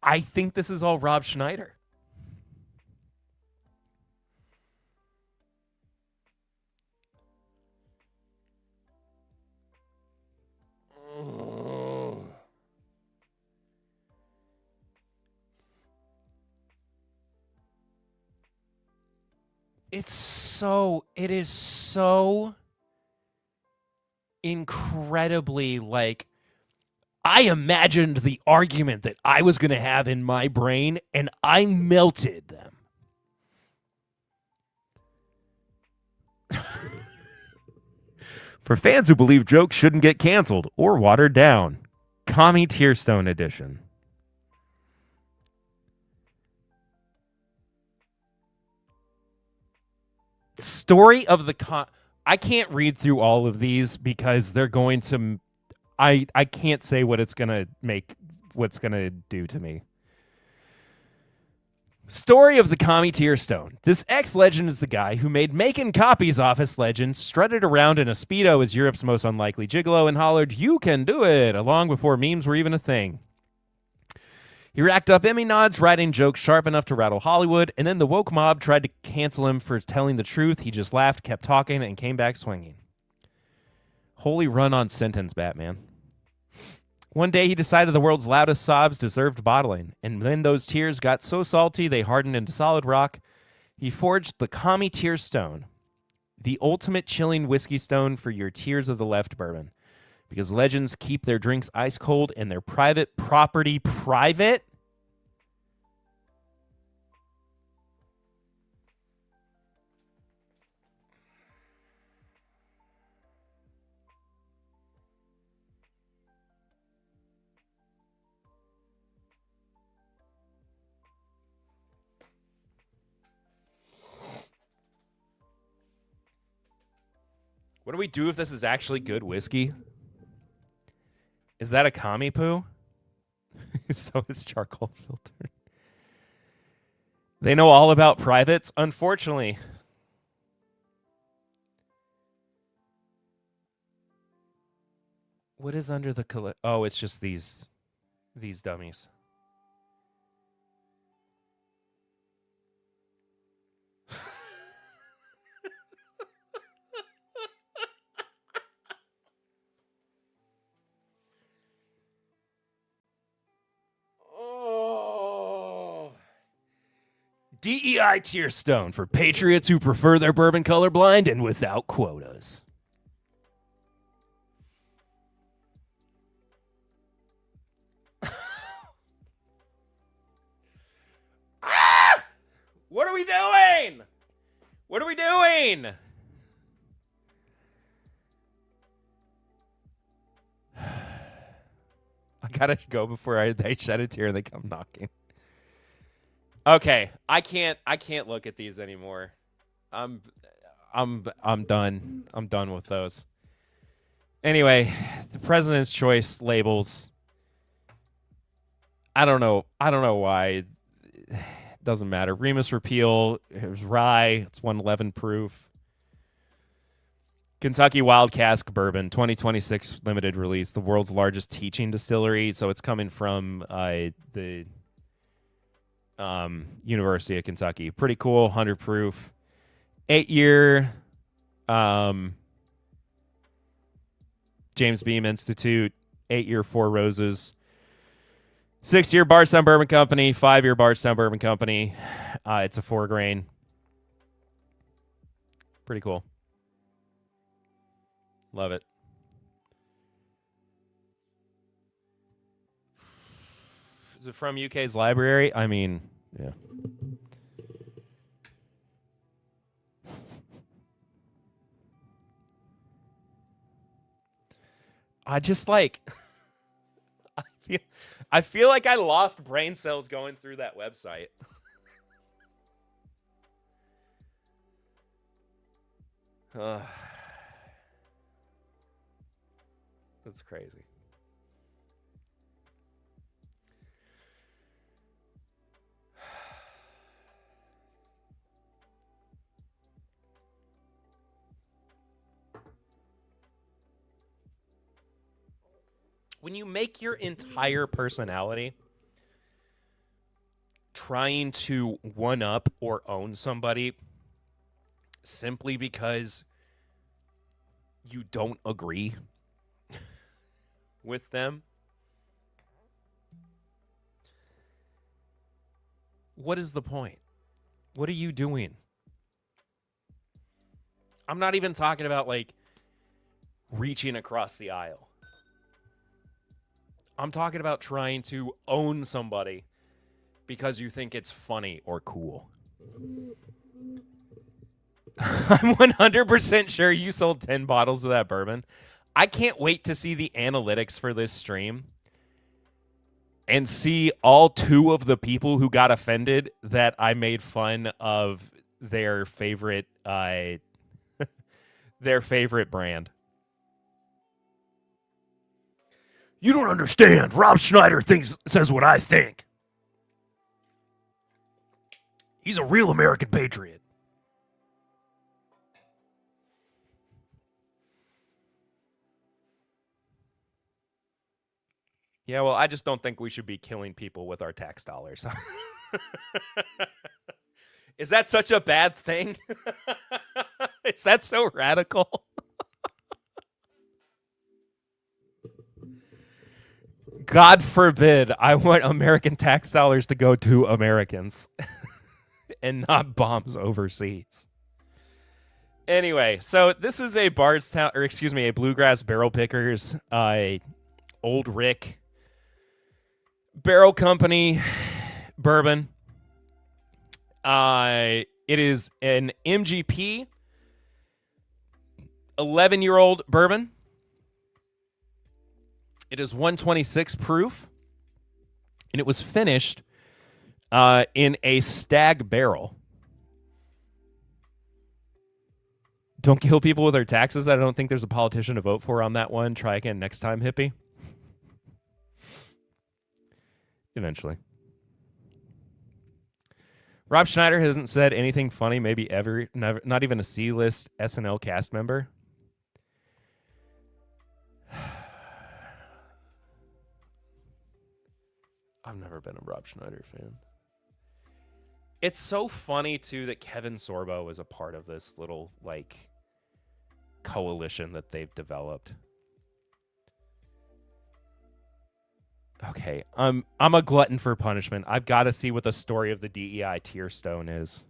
I think this is all Rob Schneider. It is so incredibly like, I imagined the argument that I was going to have in my brain, and I melted them. For fans who believe jokes shouldn't get canceled or watered down, Commie Tearstone Edition. Story of the I can't read through all of these because they're going to I can't say what it's going to do to me. Story of the Commie Tearstone. This ex-legend is the guy who made making copies office legends, strutted around in a Speedo as Europe's most unlikely gigolo, and hollered, "You can do it," long before memes were even a thing. He racked up Emmy nods, writing jokes sharp enough to rattle Hollywood, and then the woke mob tried to cancel him for telling the truth. He just laughed, kept talking, and came back swinging. Holy run-on sentence, Batman. One day he decided the world's loudest sobs deserved bottling, and then those tears got so salty they hardened into solid rock. He forged the Commie Tearstone, the ultimate chilling whiskey stone for your tears of the left bourbon. Because legends keep their drinks ice cold and their private property private. What do we do if this is actually good whiskey? Is that a commie poo? So it's charcoal filtered. They know all about privates, unfortunately. What is under the oh, it's just these dummies. DEI Tearstone for patriots who prefer their bourbon colorblind and without quotas. Ah! What are we doing? What are we doing? I gotta go before they shed a tear and they come knocking. Okay, I can't look at these anymore. I'm done. I'm done with those. Anyway, the President's Choice labels. I don't know why. It doesn't matter. Remus repeal. It was rye. It's 111 proof. Kentucky Wild Cask Bourbon, 2026 limited release. The world's largest teaching distillery. So it's coming from the University of Kentucky. Pretty cool. 100 proof. 8-year James Beam Institute. 8-year Four Roses. 6-year Bardstown Bourbon Company. 5-year Bardstown Bourbon Company. It's a 4-grain. Pretty cool. Love it. Is it from UK's library? I mean, yeah. I just like I feel like I lost brain cells going through that website. That's crazy. When you make your entire personality trying to one up or own somebody simply because you don't agree with them, what is the point? What are you doing? I'm not even talking about like reaching across the aisle. I'm talking about trying to own somebody because you think it's funny or cool. I'm 100% sure you sold 10 bottles of that bourbon. I can't wait to see the analytics for this stream and see all 2 of the people who got offended that I made fun of their favorite their favorite brand. You don't understand. Rob Schneider says what I think. He's a real American patriot. Yeah, well, I just don't think we should be killing people with our tax dollars. Is that such a bad thing? Is that so radical? God forbid I want American tax dollars to go to Americans and not bombs overseas. Anyway, so this is a a Bluegrass Barrel Pickers, Old Rick Barrel Company bourbon. It is an MGP 11-year-old bourbon. It is 126 proof, and it was finished in a stag barrel. Don't kill people with their taxes. I don't think there's a politician to vote for on that one. Try again next time, hippie. Eventually. Rob Schneider hasn't said anything funny, maybe ever, never, not even a C-list SNL cast member. I've never been a Rob Schneider fan. It's so funny, too, that Kevin Sorbo is a part of this little, like, coalition that they've developed. Okay, I'm a glutton for punishment. I've got to see what the story of the DEI tear stone is.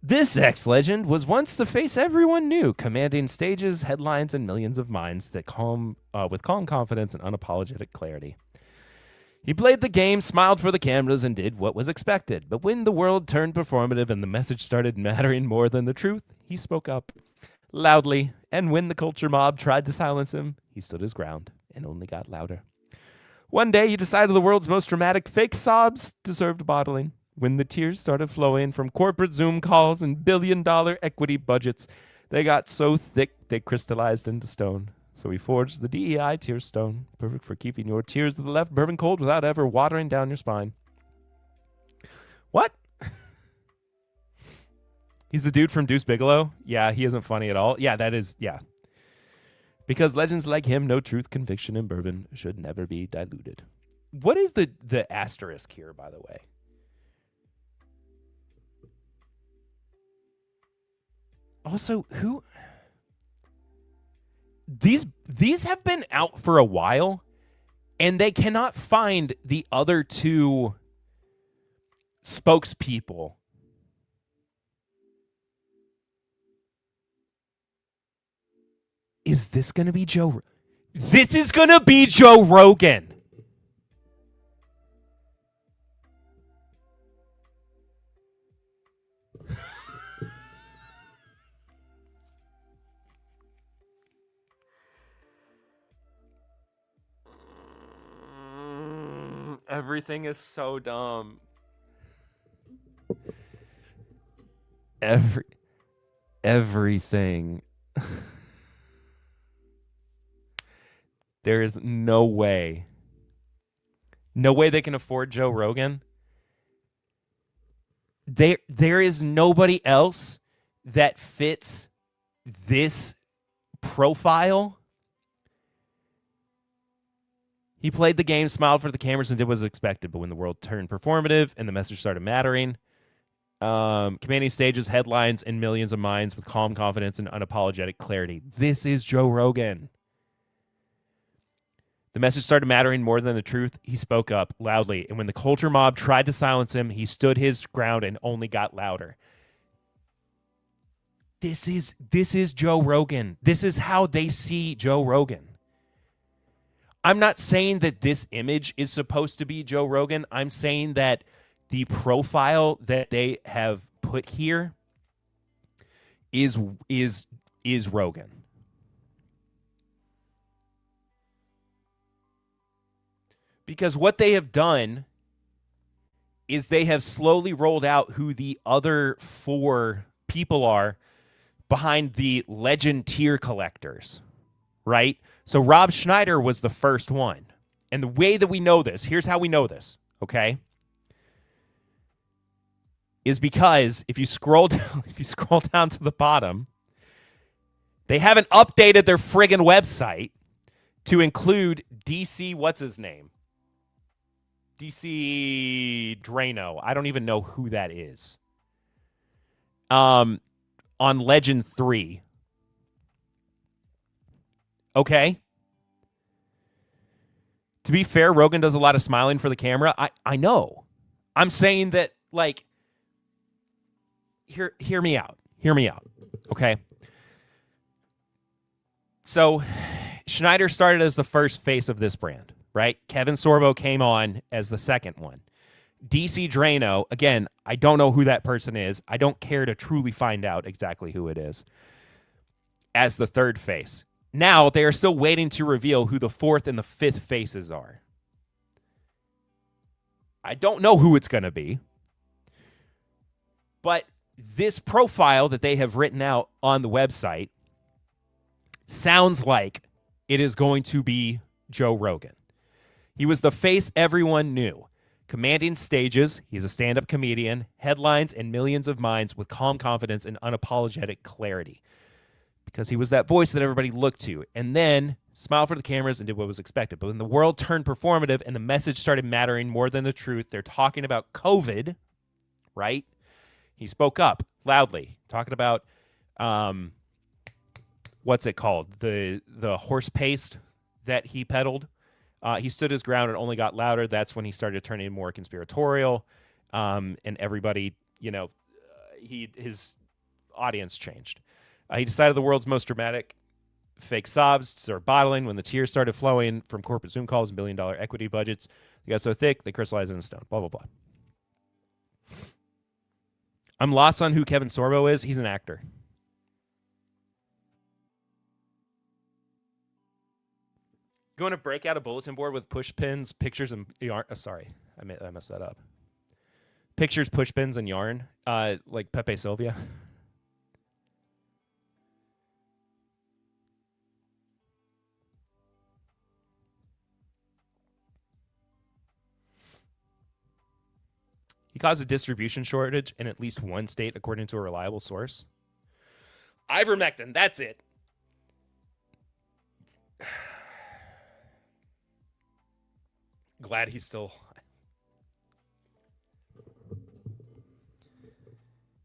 This ex-legend was once the face everyone knew, commanding stages, headlines, and millions of minds that with calm confidence and unapologetic clarity. He played the game, smiled for the cameras, and did what was expected. But when the world turned performative and the message started mattering more than the truth, he spoke up loudly, and when the culture mob tried to silence him, he stood his ground and only got louder. One day, he decided the world's most dramatic fake sobs deserved bottling. When the tears started flowing from corporate Zoom calls and billion-dollar equity budgets, they got so thick they crystallized into stone. So he forged the DEI tear stone, perfect for keeping your tears to the left bourbon cold without ever watering down your spine. What? He's the dude from Deuce Bigalow? Yeah, he isn't funny at all. Yeah, that is, yeah. Because legends like him, no truth, conviction, and bourbon should never be diluted. What is the asterisk here, by the way? Also, who... These have been out for a while, and they cannot find the other 2 spokespeople. Is this going to be Joe? This is going to be Joe Rogan. Everything is so dumb. Everything. There is no way they can afford Joe Rogan. There is nobody else that fits this profile. He played the game, smiled for the cameras, and did what was expected. But when the world turned performative and the message started mattering, commanding stages, headlines, and millions of minds with calm confidence and unapologetic clarity. This is Joe Rogan. The message started mattering more than the truth. He spoke up loudly. And when the culture mob tried to silence him, he stood his ground and only got louder. This is Joe Rogan. This is how they see Joe Rogan. I'm not saying that this image is supposed to be Joe Rogan. I'm saying that the profile that they have put here is Rogan. Because what they have done is they have slowly rolled out who the other 4 people are behind the legend tier collectors, right? So Rob Schneider was the first one. And the way that we know this, here's how we know this, okay? Is because if you scroll down to the bottom, they haven't updated their friggin' website to include DC, what's his name? DC Drano. I don't even know who that is. On Legend 3. Okay. To be fair, Rogan does a lot of smiling for the camera. I know. I'm saying that, like, hear me out. Hear me out. Okay. So Schneider started as the first face of this brand, right? Kevin Sorbo came on as the second one. DC Drano, again, I don't know who that person is. I don't care to truly find out exactly who it is, as the third face. Now, they are still waiting to reveal who the 4th and the 5th faces are. I don't know who it's going to be. But this profile that they have written out on the website sounds like it is going to be Joe Rogan. He was the face everyone knew. Commanding stages, he's a stand-up comedian, headlines, and millions of minds with calm confidence and unapologetic clarity. Because he was that voice that everybody looked to. And then smiled for the cameras and did what was expected. But when the world turned performative and the message started mattering more than the truth, they're talking about COVID, right? He spoke up loudly, talking about what's it called? The horse paste that he peddled. He stood his ground and only got louder. That's when he started turning more conspiratorial, and everybody, his audience changed. He decided the world's most dramatic fake sobs started bottling when the tears started flowing from corporate Zoom calls and billion-dollar equity budgets. They got so thick, they crystallized in stone. Blah, blah, blah. I'm lost on who Kevin Sorbo is. He's an actor. Going to break out a bulletin board with push pins, pictures, and yarn. Oh, sorry, I messed that up. Pictures, push pins, and yarn, like Pepe Sylvia. He caused a distribution shortage in at least one state, according to a reliable source. Ivermectin, that's it. Glad he's still alive.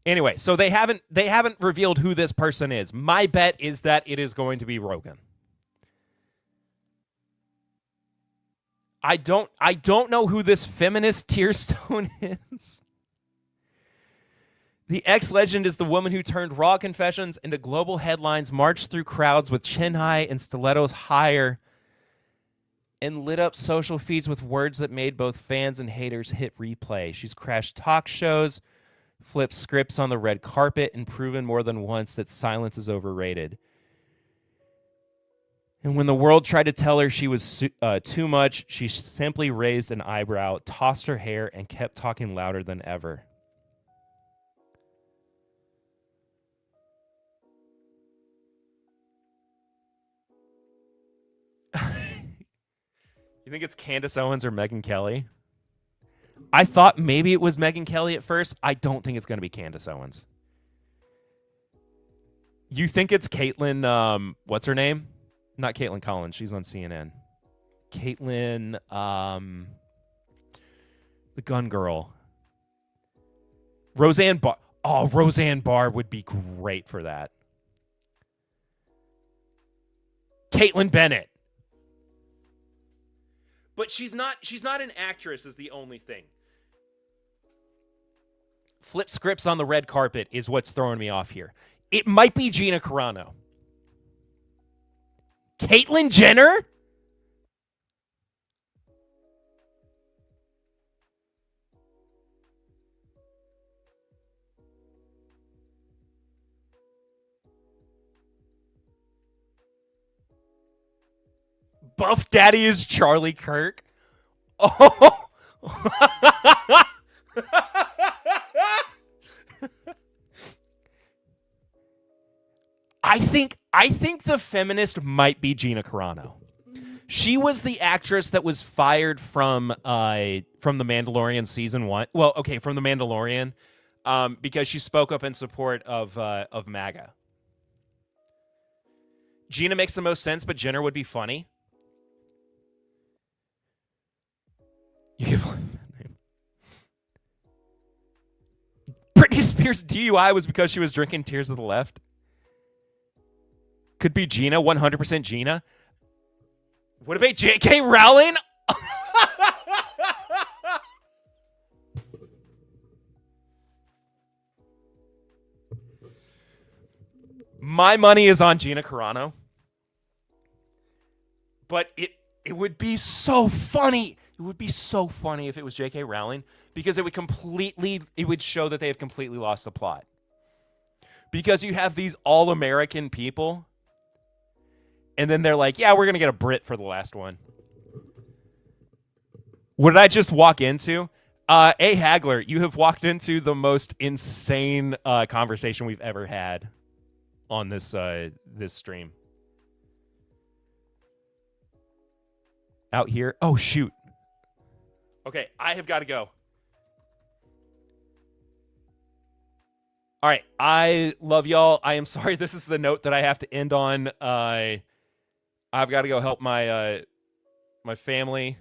Anyway, so they haven't revealed who this person is. My bet is that it is going to be Rogan. I don't know who this feminist tearstone is. The ex-legend is the woman who turned raw confessions into global headlines, marched through crowds with chin high and stilettos higher, and lit up social feeds with words that made both fans and haters hit replay. She's crashed talk shows, flipped scripts on the red carpet, and proven more than once that silence is overrated. And when the world tried to tell her she was too much, she simply raised an eyebrow, tossed her hair, and kept talking louder than ever. You think it's Candace Owens or Megyn Kelly? I thought maybe it was Megyn Kelly at first. I don't think it's going to be Candace Owens. You think it's Caitlyn, what's her name? Not Caitlyn Collins. She's on CNN. Caitlin, the gun girl. Roseanne Barr. Oh, Roseanne Barr would be great for that. Caitlin Bennett. But she's not an actress is the only thing. Flip scripts on the red carpet is what's throwing me off here. It might be Gina Carano. Caitlyn Jenner? Buff Daddy is Charlie Kirk. Oh. I think the feminist might be Gina Carano. She was the actress that was fired from The Mandalorian season 1. Well, okay, from The Mandalorian, because she spoke up in support of MAGA. Gina makes the most sense, but Jenner would be funny. Britney Spears' DUI was because she was drinking Tears of the Left. Could be Gina, 100% Gina. What about J.K. Rowling? My money is on Gina Carano. But it would be so funny. It would be so funny if it was J.K. Rowling, because it would show that they have completely lost the plot. Because you have these all-American people, and then they're like, yeah, we're going to get a Brit for the last one. What did I just walk into? A. Hagler, you have walked into the most insane conversation we've ever had on this stream. Out here. Oh, shoot. Okay, I have got to go. All right, I love y'all. I am sorry this is the note that I have to end on. I've got to go help my my family.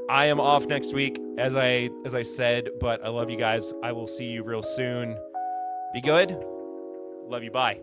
I am off next week, as I said, but I love you guys. I will see you real soon. Be good. Love you. Bye.